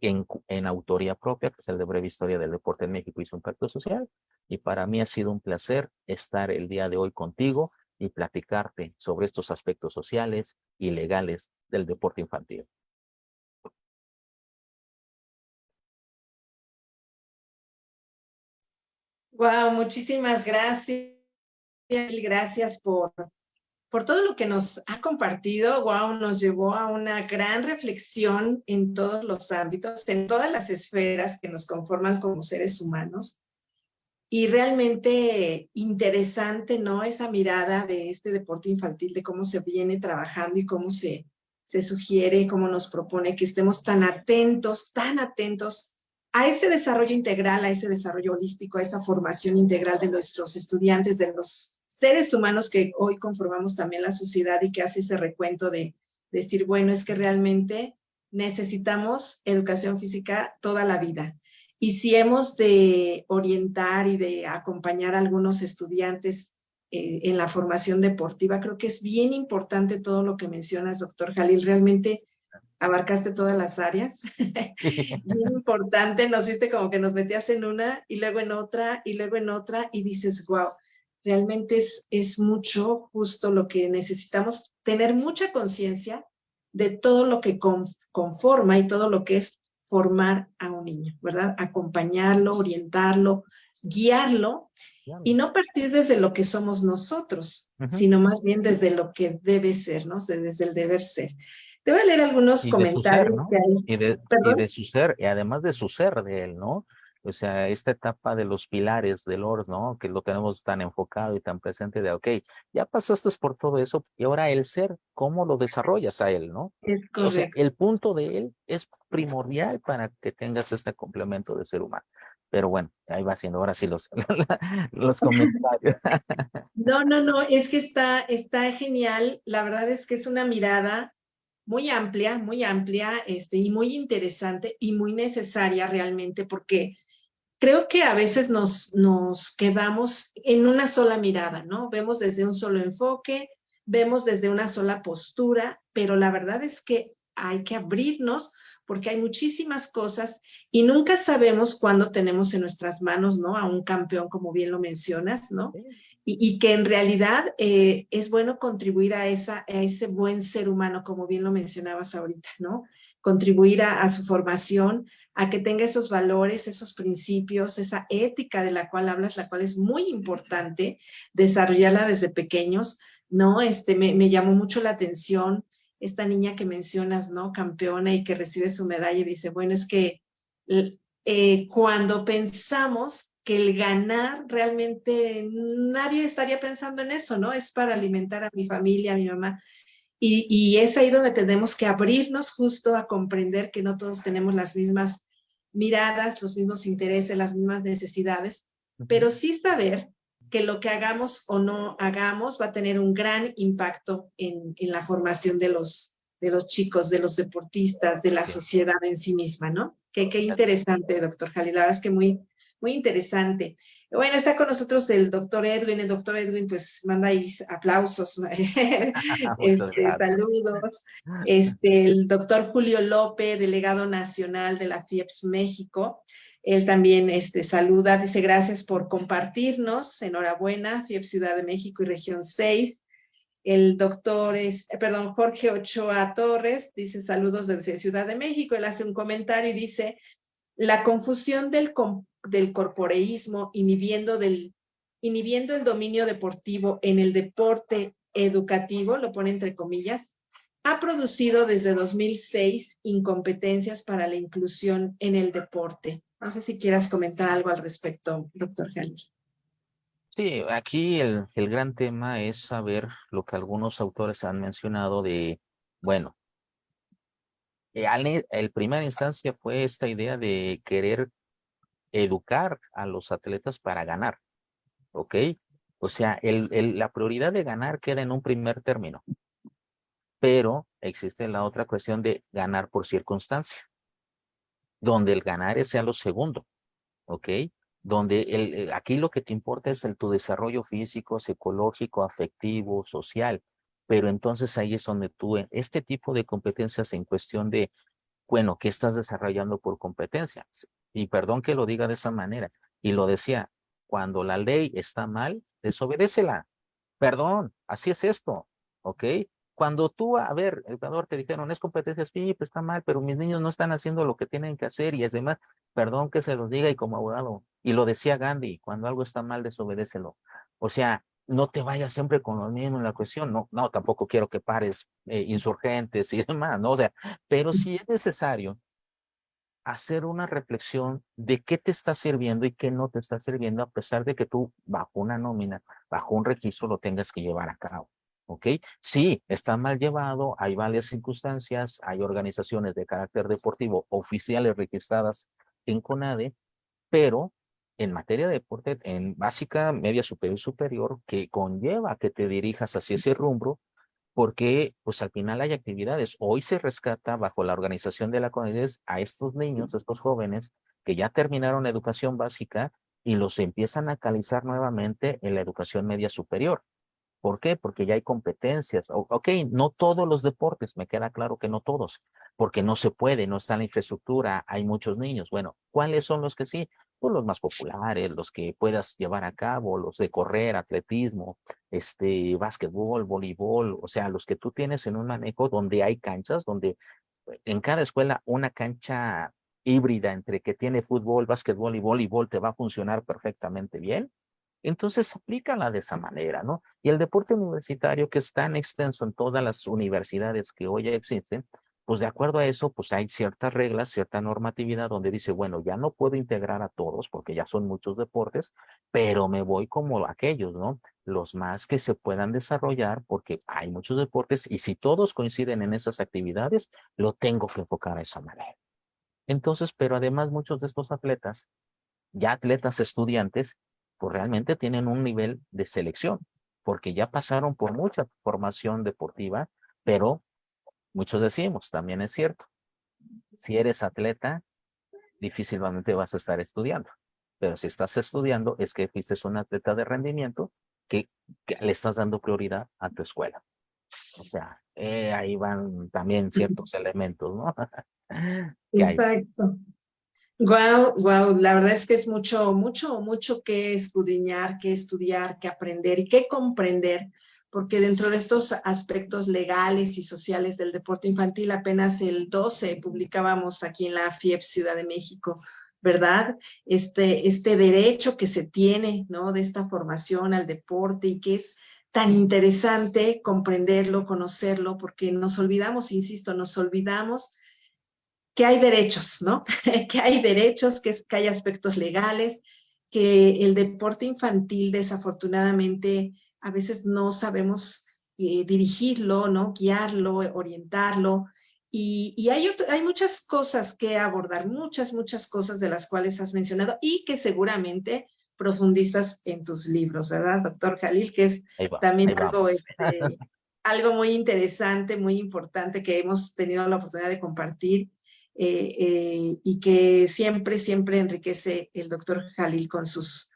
en autoría propia, que es el de Breve Historia del Deporte en México y su impacto social. Y para mí ha sido un placer estar el día de hoy contigo y platicarte sobre estos aspectos sociales y legales del deporte infantil. Wow, muchísimas gracias. Gracias por todo lo que nos ha compartido. Wow, nos llevó a una gran reflexión en todos los ámbitos, en todas las esferas que nos conforman como seres humanos. Y realmente interesante, ¿no? Esa mirada de este deporte infantil, de cómo se viene trabajando y cómo se sugiere, cómo nos propone que estemos tan atentos a ese desarrollo integral, a ese desarrollo holístico, a esa formación integral de nuestros estudiantes, de los seres humanos que hoy conformamos también la sociedad y que hace ese recuento de decir, bueno, es que realmente necesitamos educación física toda la vida. Y si hemos de orientar y de acompañar a algunos estudiantes en la formación deportiva, creo que es bien importante todo lo que mencionas, doctor Jalil. Realmente abarcaste todas las áreas. Bien importante, nos viste como que nos metías en una y luego en otra y luego en otra y dices, wow, realmente es mucho justo lo que necesitamos, tener mucha conciencia de todo lo que conforma y todo lo que es formar a un niño, ¿verdad? Acompañarlo, orientarlo, guiarlo y no partir desde lo que somos nosotros, sino más bien desde lo que debe ser, ¿no? Desde el deber ser. Te voy a leer algunos Y de su ser, comentarios que ¿no? hay. Y ¿Perdón? de su ser, y además de su ser de él, ¿no? O sea, esta etapa de los pilares del ORS, ¿no? Que lo tenemos tan enfocado y tan presente de, ok, ya pasaste por todo eso y ahora el ser, ¿cómo lo desarrollas a él, ¿no? Es O sea, correcto. el punto de él es primordial para que tengas este complemento de ser humano. Pero bueno, ahí va haciendo ahora sí los comentarios. No, no, no, es que está genial. La verdad es que es una mirada muy amplia, y muy interesante y muy necesaria realmente, porque creo que a veces nos quedamos en una sola mirada, ¿no? Vemos desde un solo enfoque, vemos desde una sola postura, pero la verdad es que hay que abrirnos porque hay muchísimas cosas y nunca sabemos cuándo tenemos en nuestras manos, ¿no? A un campeón, como bien lo mencionas, ¿no? Y que en realidad es bueno contribuir a ese buen ser humano, como bien lo mencionabas ahorita, ¿no? Contribuir a su formación, a que tenga esos valores, esos principios, esa ética de la cual hablas, la cual es muy importante desarrollarla desde pequeños, ¿no? Me llamó mucho la atención esta niña que mencionas, ¿no? Campeona y que recibe su medalla y dice, bueno, es que cuando pensamos que el ganar realmente nadie estaría pensando en eso, ¿no? Es para alimentar a mi familia, a mi mamá. Y es ahí donde tenemos que abrirnos justo a comprender que no todos tenemos las mismas miradas, los mismos intereses, las mismas necesidades, pero sí saber que lo que hagamos o no hagamos va a tener un gran impacto en la formación de los chicos, de los deportistas, de la Sí. sociedad en sí misma, ¿no? Qué interesante, doctor Jalil, la verdad es que muy interesante. Bueno, está con nosotros el doctor Edwin. El doctor Edwin, pues, manda ahí aplausos, Muchas gracias. saludos. El doctor Julio López, delegado nacional de la FIEPS México. Él también saluda, dice gracias por compartirnos, enhorabuena, FIEPS Ciudad de México y Región 6. El doctor, Jorge Ochoa Torres, dice saludos desde Ciudad de México. Él hace un comentario y dice, la confusión del corporeísmo inhibiendo el dominio deportivo en el deporte educativo, lo pone entre comillas, ha producido desde 2006 incompetencias para la inclusión en el deporte. No sé si quieras comentar algo al respecto, doctor Jalil. Sí, aquí el gran tema es saber lo que algunos autores han mencionado de, bueno, el primera instancia fue esta idea de querer educar a los atletas para ganar, ¿ok? O sea, la prioridad de ganar queda en un primer término, pero existe la otra cuestión de ganar por circunstancia, donde el ganar sea lo segundo, ¿ok? Donde aquí lo que te importa es tu desarrollo físico, psicológico, afectivo, social, pero entonces ahí es donde tú, este tipo de competencias en cuestión de, bueno, ¿qué estás desarrollando por competencias? Y perdón que lo diga de esa manera, y lo decía, cuando la ley está mal, desobedécela. Perdón, así es esto, ¿ok? Cuando tú, a ver, Ecuador, te dijeron, es competencia, sí, pues está mal, pero mis niños no están haciendo lo que tienen que hacer y es demás, perdón que se los diga y como abogado, y lo decía Gandhi, cuando algo está mal, desobedécelo. O sea, no te vayas siempre con lo mismo en la cuestión, no, no, tampoco quiero que pares insurgentes y demás, ¿no? O sea, pero sí es necesario hacer una reflexión de qué te está sirviendo y qué no te está sirviendo, a pesar de que tú bajo una nómina, bajo un registro lo tengas que llevar a cabo. ¿Ok? Sí, está mal llevado, hay varias circunstancias, hay organizaciones de carácter deportivo oficiales registradas en CONADE, pero en materia de deporte, en básica, media superior y superior, que conlleva que te dirijas hacia ese rumbo, porque pues al final hay actividades. Hoy se rescata bajo la organización de la CONADE a estos niños, a estos jóvenes que ya terminaron la educación básica y los empiezan a calizar nuevamente en la educación media superior. ¿Por qué? Porque ya hay competencias. Ok, no todos los deportes, me queda claro que no todos, porque no se puede, no está la infraestructura, hay muchos niños. Bueno, ¿cuáles son los que sí? Pues los más populares, los que puedas llevar a cabo, los de correr, atletismo, básquetbol, voleibol, o sea, los que tú tienes en un manejo donde hay canchas, donde en cada escuela una cancha híbrida entre que tiene fútbol, básquetbol y voleibol te va a funcionar perfectamente bien. Entonces, aplícala de esa manera, ¿no? Y el deporte universitario, que es tan extenso en todas las universidades que hoy existen, pues de acuerdo a eso, pues hay ciertas reglas, cierta normatividad donde dice, bueno, ya no puedo integrar a todos porque ya son muchos deportes, pero me voy como aquellos, ¿no? Los más que se puedan desarrollar porque hay muchos deportes y si todos coinciden en esas actividades, lo tengo que enfocar de esa manera. Entonces, pero además muchos de estos atletas, ya atletas estudiantes, pues realmente tienen un nivel de selección, porque ya pasaron por mucha formación deportiva, pero muchos decimos, también es cierto, si eres atleta, difícilmente vas a estar estudiando, pero si estás estudiando es que fuiste un atleta de rendimiento que le estás dando prioridad a tu escuela. O sea, ahí van también ciertos elementos, ¿no? que hay. Exacto. Wow, wow, la verdad es que es mucho, mucho, mucho que escudriñar, que estudiar, que aprender y que comprender, porque dentro de estos aspectos legales y sociales del deporte infantil, apenas el 12 publicábamos aquí en la FIEP Ciudad de México, ¿verdad? Este derecho que se tiene, ¿no? De esta formación al deporte y que es tan interesante comprenderlo, conocerlo, porque nos olvidamos, insisto, nos olvidamos que hay derechos, ¿no? Que hay derechos, que hay aspectos legales, que el deporte infantil desafortunadamente a veces no sabemos dirigirlo, ¿no? Guiarlo, orientarlo. Y hay muchas cosas que abordar, muchas, muchas cosas de las cuales has mencionado y que seguramente profundizas en tus libros, ¿verdad, doctor Jalil? Que es también Ahí vamos. algo muy interesante, muy importante que hemos tenido la oportunidad de compartir y que siempre, siempre enriquece el doctor Jalil con sus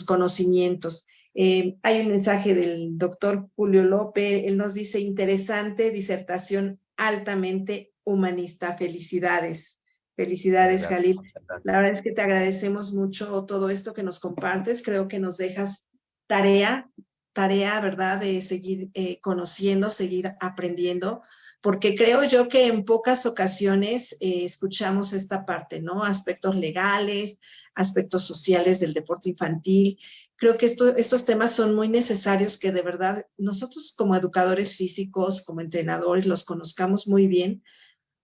conocimientos. Hay un mensaje del doctor Julio López, él nos dice, interesante disertación altamente humanista, felicidades. Felicidades, Gracias, Jalil. muchas gracias. La verdad es que te agradecemos mucho todo esto que nos compartes. Creo que nos dejas tarea, ¿verdad? De seguir conociendo, seguir aprendiendo, porque creo yo que en pocas ocasiones escuchamos esta parte, ¿no? Aspectos legales, aspectos sociales del deporte infantil. Creo que estos temas son muy necesarios que de verdad nosotros como educadores físicos, como entrenadores, los conozcamos muy bien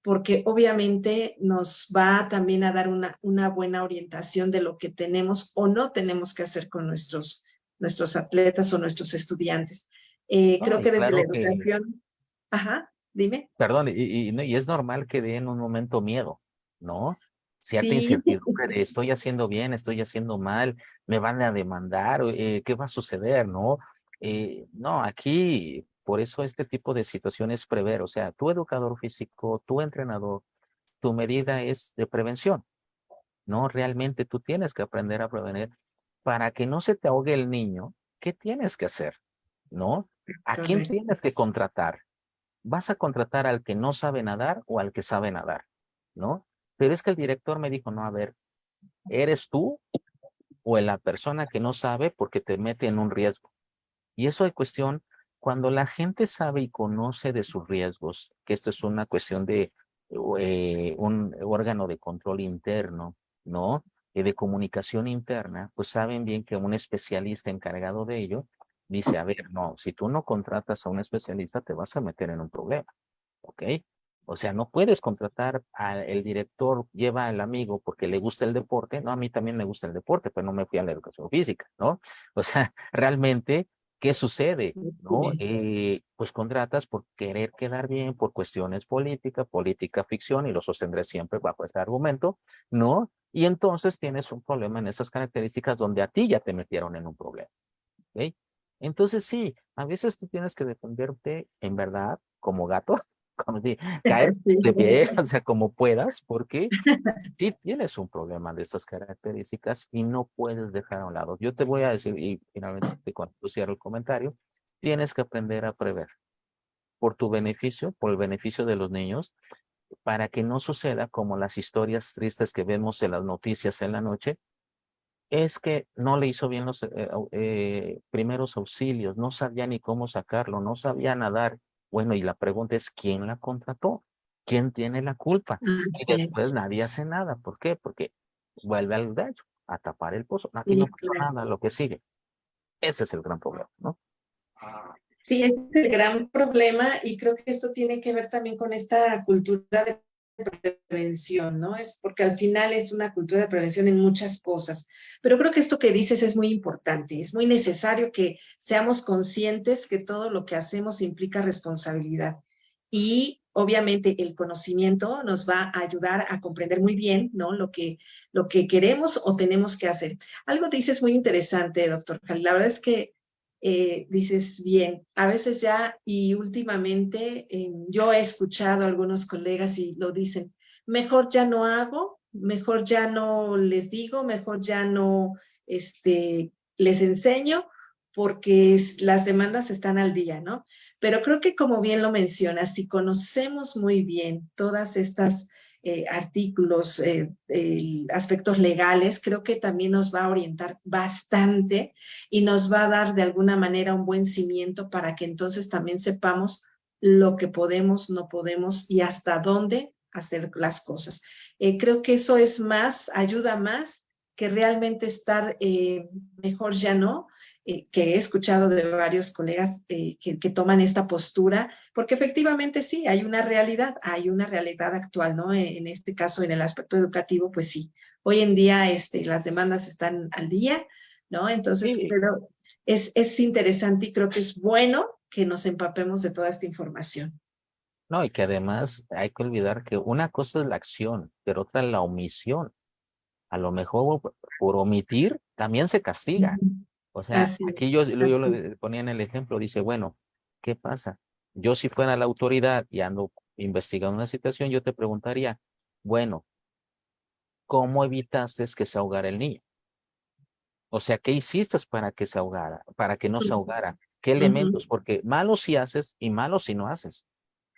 porque obviamente nos va también a dar una buena orientación de lo que tenemos o no tenemos que hacer con nuestros atletas o nuestros estudiantes. No, Creo y que desde la claro que, educación, ajá, dime. perdón, no, y es normal que dé en un momento miedo, ¿no? Cierta Sí, incertidumbre de estoy haciendo bien, estoy haciendo mal, me van a demandar, ¿qué va a suceder, no? No, aquí, por eso este tipo de situaciones prever, o sea, tu educador físico, tu entrenador, tu medida es de prevención, ¿no? Realmente tú tienes que aprender a prevenir para que no se te ahogue el niño. ¿Qué tienes que hacer? ¿No? ¿A quién correcto. tienes que contratar? ¿Vas a contratar al que no sabe nadar o al que sabe nadar? ¿No? Pero es que el director me dijo, no, a ver, ¿eres tú o la persona que no sabe porque te mete en un riesgo? Y eso es cuestión, cuando la gente sabe y conoce de sus riesgos, que esto es una cuestión de un órgano de control interno, ¿no? De comunicación interna, pues saben bien que un especialista encargado de ello dice, a ver, no, si tú no contratas a un especialista, te vas a meter en un problema. ¿Ok? O sea, no puedes contratar al director, lleva al amigo porque le gusta el deporte. No, a mí también me gusta el deporte, pero no me fui a la educación física, ¿no? O sea, realmente, ¿qué sucede? ¿No? Pues contratas por querer quedar bien, por cuestiones políticas, política ficción, y lo sostendré siempre bajo este argumento, ¿no? Y entonces tienes un problema en esas características donde a ti ya te metieron en un problema. ¿Ok? Entonces sí, a veces tú tienes que defenderte en verdad como gato, como si caes de pie, o sea, como puedas, porque sí tienes un problema de estas características y no puedes dejar a un lado. Yo te voy a decir, y finalmente cuando tú cierro el comentario, tienes que aprender a prever por tu beneficio, por el beneficio de los niños, para que no suceda como las historias tristes que vemos en las noticias en la noche, es que no le hizo bien los primeros auxilios, no sabía ni cómo sacarlo, no sabía nadar. Bueno, y la pregunta es, ¿quién la contrató? ¿Quién tiene la culpa? Y después nadie hace nada. ¿Por qué? Porque vuelve al gallo a tapar el pozo. Aquí no Sí, pasó claro. nada, lo que sigue. Ese es el gran problema, ¿no? Sí, es el gran problema y creo que esto tiene que ver también con esta cultura de prevención, ¿no? Es porque al final es una cultura de prevención en muchas cosas. Pero creo que esto que dices es muy importante, es muy necesario que seamos conscientes que todo lo que hacemos implica responsabilidad. Y obviamente el conocimiento nos va a ayudar a comprender muy bien, ¿no? Lo que queremos o tenemos que hacer. Algo dices muy interesante, doctor. La verdad es que dices bien, a veces ya y últimamente yo he escuchado a algunos colegas y lo dicen, mejor ya no hago, mejor ya no les digo, mejor ya no les enseño porque las demandas están al día, ¿no? Pero creo que como bien lo mencionas, si conocemos muy bien todas estas artículos, aspectos legales, creo que también nos va a orientar bastante y nos va a dar de alguna manera un buen cimiento para que entonces también sepamos lo que podemos, no podemos y hasta dónde hacer las cosas. Creo que eso es más, ayuda más que realmente estar mejor ya no, que he escuchado de varios colegas que toman esta postura, porque efectivamente sí, hay una realidad actual, ¿no? En este caso, en el aspecto educativo, pues sí, hoy en día las demandas están al día, ¿no? Entonces, Sí, pero es interesante y creo que es bueno que nos empapemos de toda esta información. no, y que además hay que olvidar que una cosa es la acción, pero otra es la omisión. A lo mejor por omitir también se castiga. O sea, Así aquí es, yo así le ponía en el ejemplo, dice, bueno, ¿qué pasa? Yo si fuera la autoridad y ando investigando una situación, yo te preguntaría, bueno, ¿cómo evitaste que se ahogara el niño? O sea, ¿qué hiciste para que se ahogara, para que no se ahogara? ¿Qué ujú, elementos? Porque malo si haces y malo si no haces.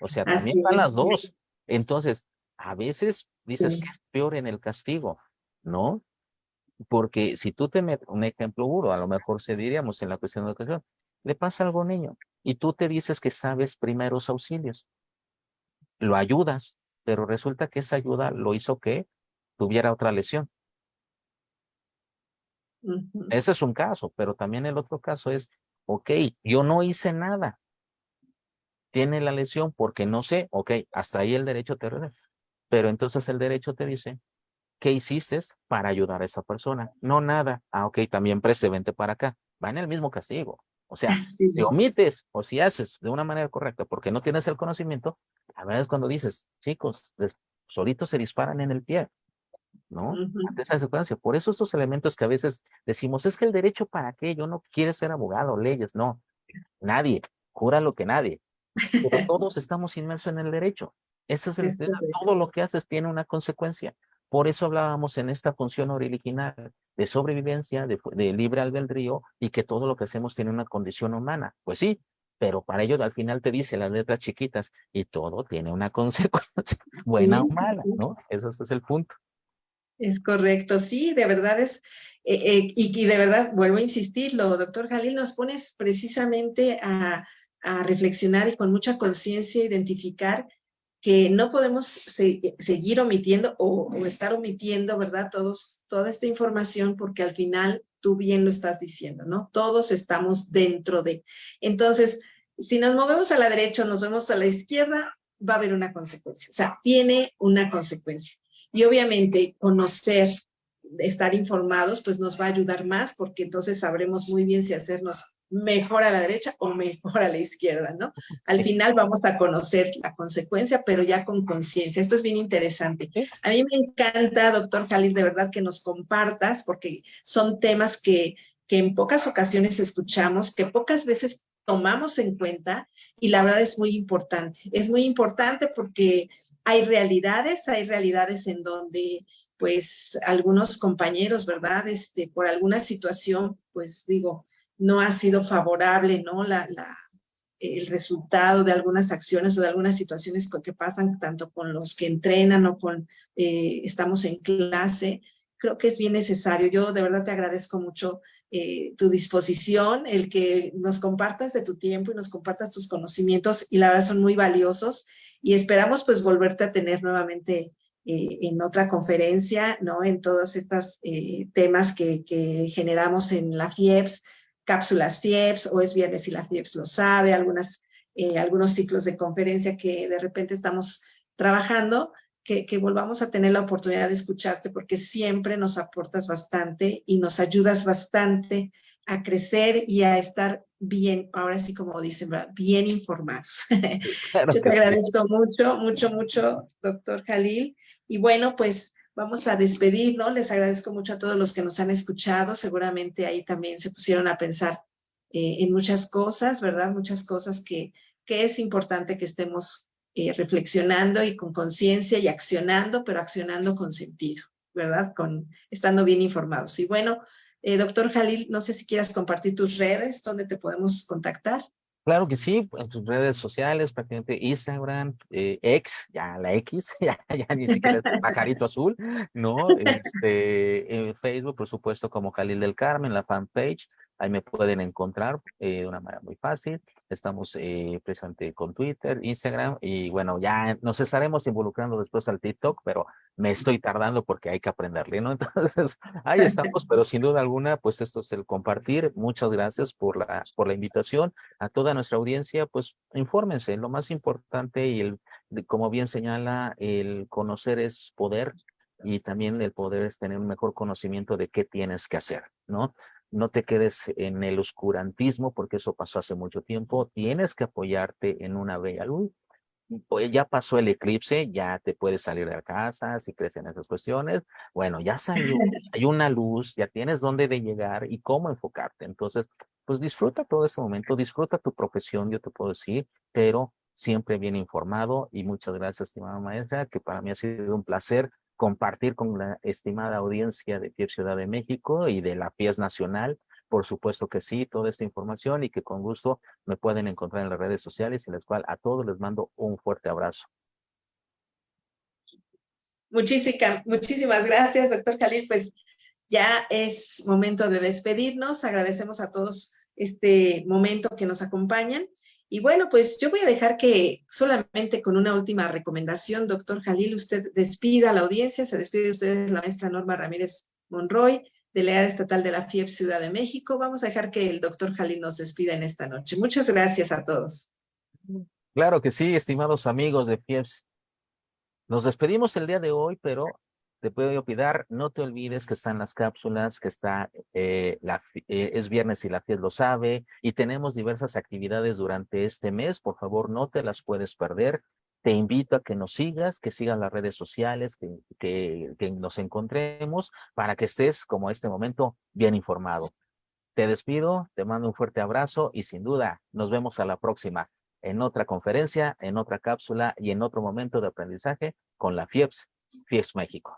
O sea, también así van es. las dos. Entonces, A veces dices que Sí. es peor en el castigo, ¿no? Porque si tú te metes, un ejemplo burdo, a lo mejor se diríamos en la cuestión de educación, le pasa algo a un niño y tú te dices que sabes primeros auxilios, lo ayudas, pero resulta que esa ayuda lo hizo que tuviera otra lesión. Ujú. Ese es un caso, pero también el otro caso es, ok, yo no hice nada, tiene la lesión porque no sé, ok, hasta ahí el derecho te revela. Pero entonces el derecho te dice, ¿qué hiciste para ayudar a esa persona? No, nada. Ah, ok, también preste, vente para acá. Va en el mismo castigo. O sea, Así si es. omites o si haces de una manera correcta porque no tienes el conocimiento, la verdad es cuando dices, chicos, solitos se disparan en el pie, ¿no? Ujú. Ante esa secuencia. Por eso estos elementos que a veces decimos, es que el derecho para qué, yo no quiero ser abogado, leyes, no, nadie, jura lo que nadie, pero todos estamos inmersos en el derecho. Ese es Es todo correcto. lo que haces tiene una consecuencia. Por eso hablábamos en esta función original de sobrevivencia, de libre albedrío y que todo lo que hacemos tiene una condición humana. Pues sí, pero para ello al final te dice las letras chiquitas y todo tiene una consecuencia, buena o Sí, mala, sí. ¿no? Ese es el punto. Es correcto, sí, de verdad es, y de verdad vuelvo a insistirlo, doctor Jalil, nos pones precisamente a reflexionar y con mucha conciencia identificar que no podemos seguir omitiendo o estar omitiendo, ¿verdad? Toda esta información porque al final tú bien lo estás diciendo, ¿no? Todos estamos dentro de. Entonces, si nos movemos a la derecha o nos vemos a la izquierda, va a haber una consecuencia, o sea, tiene una consecuencia. Y obviamente conocer, estar informados, pues nos va a ayudar más porque entonces sabremos muy bien si hacernos mejor a la derecha o mejor a la izquierda, ¿no? Al Sí, final vamos a conocer la consecuencia, pero ya con conciencia. Esto es bien interesante. sí, A mí me encanta, doctor Jalil, de verdad que nos compartas, porque son temas que en pocas ocasiones escuchamos, que pocas veces tomamos en cuenta y la verdad es muy importante. Es muy importante porque hay realidades en donde pues algunos compañeros, ¿verdad? Por alguna situación, pues digo, no ha sido favorable, ¿no? El resultado de algunas acciones o de algunas situaciones que pasan tanto con los que entrenan o con estamos en clase, creo que es bien necesario. Yo de verdad te agradezco mucho tu disposición, el que nos compartas de tu tiempo y nos compartas tus conocimientos y la verdad son muy valiosos y esperamos pues volverte a tener nuevamente en otra conferencia, ¿no? En todos estos temas que generamos en la FIEPS, cápsulas FIEPS, o es viernes y la FIEPS lo sabe, algunos ciclos de conferencia que de repente estamos trabajando, que volvamos a tener la oportunidad de escucharte porque siempre nos aportas bastante y nos ayudas bastante a crecer y a estar bien, ahora sí como dicen, bien informados. claro Yo te que sí. agradezco mucho, mucho, mucho, doctor Jalil. Y bueno, pues vamos a despedir, ¿no? Les agradezco mucho a todos los que nos han escuchado. Seguramente ahí también se pusieron a pensar en muchas cosas, ¿verdad? Muchas cosas que es importante que estemos reflexionando y con conciencia y accionando, pero accionando con sentido, ¿verdad? Estando bien informados. Y bueno, doctor Jalil, no sé si quieras compartir tus redes, donde te podemos contactar. Claro que sí, en tus redes sociales, prácticamente Instagram, X, ya la X, ya ni siquiera es el pajarito azul, ¿no? En Facebook, por supuesto, como Jalil del Carmen, la fanpage, ahí me pueden encontrar de una manera muy fácil. Estamos presente con Twitter, Instagram, y bueno, ya nos estaremos involucrando después al TikTok, pero me estoy tardando porque hay que aprenderle, ¿no? Entonces, ahí estamos, pero sin duda alguna, pues esto es el compartir. Muchas gracias por la invitación a toda nuestra audiencia, pues infórmense. Lo más importante y como bien señala, el conocer es poder y también el poder es tener un mejor conocimiento de qué tienes que hacer, ¿no? No te quedes en el oscurantismo porque eso pasó hace mucho tiempo. Tienes que apoyarte en una bella luz. Pues ya pasó el eclipse, ya te puedes salir de la casa si crees en esas cuestiones. Bueno, ya salió, hay una luz, ya tienes dónde de llegar y cómo enfocarte. Entonces, pues disfruta todo ese momento, disfruta tu profesión, yo te puedo decir, pero siempre bien informado. Y muchas gracias, estimada maestra, que para mí ha sido un placer compartir con la estimada audiencia de FIEP Ciudad de México y de la FIES Nacional. Por supuesto que sí, toda esta información y que con gusto me pueden encontrar en las redes sociales, en las cuales a todos les mando un fuerte abrazo. Muchísimas gracias, doctor Jalil. Pues ya es momento de despedirnos. Agradecemos a todos este momento que nos acompañan. Y bueno, pues yo voy a dejar que solamente con una última recomendación, doctor Jalil, usted despida a la audiencia, se despide usted la maestra Norma Ramírez Monroy, delegada estatal de la FIEP Ciudad de México. Vamos a dejar que el doctor Jalil nos despida en esta noche. Muchas gracias a todos. Claro que sí, estimados amigos de FIEPS. Nos despedimos el día de hoy, pero te puedo pedir, no te olvides que están las cápsulas, que está, es viernes y la FIES lo sabe, y tenemos diversas actividades durante este mes. Por favor, no te las puedes perder. Te invito a que nos sigas, que sigas las redes sociales, que nos encontremos para que estés, como este momento, bien informado. Te despido, te mando un fuerte abrazo y sin duda nos vemos a la próxima en otra conferencia, en otra cápsula y en otro momento de aprendizaje con la FIEPS, FIEPS México.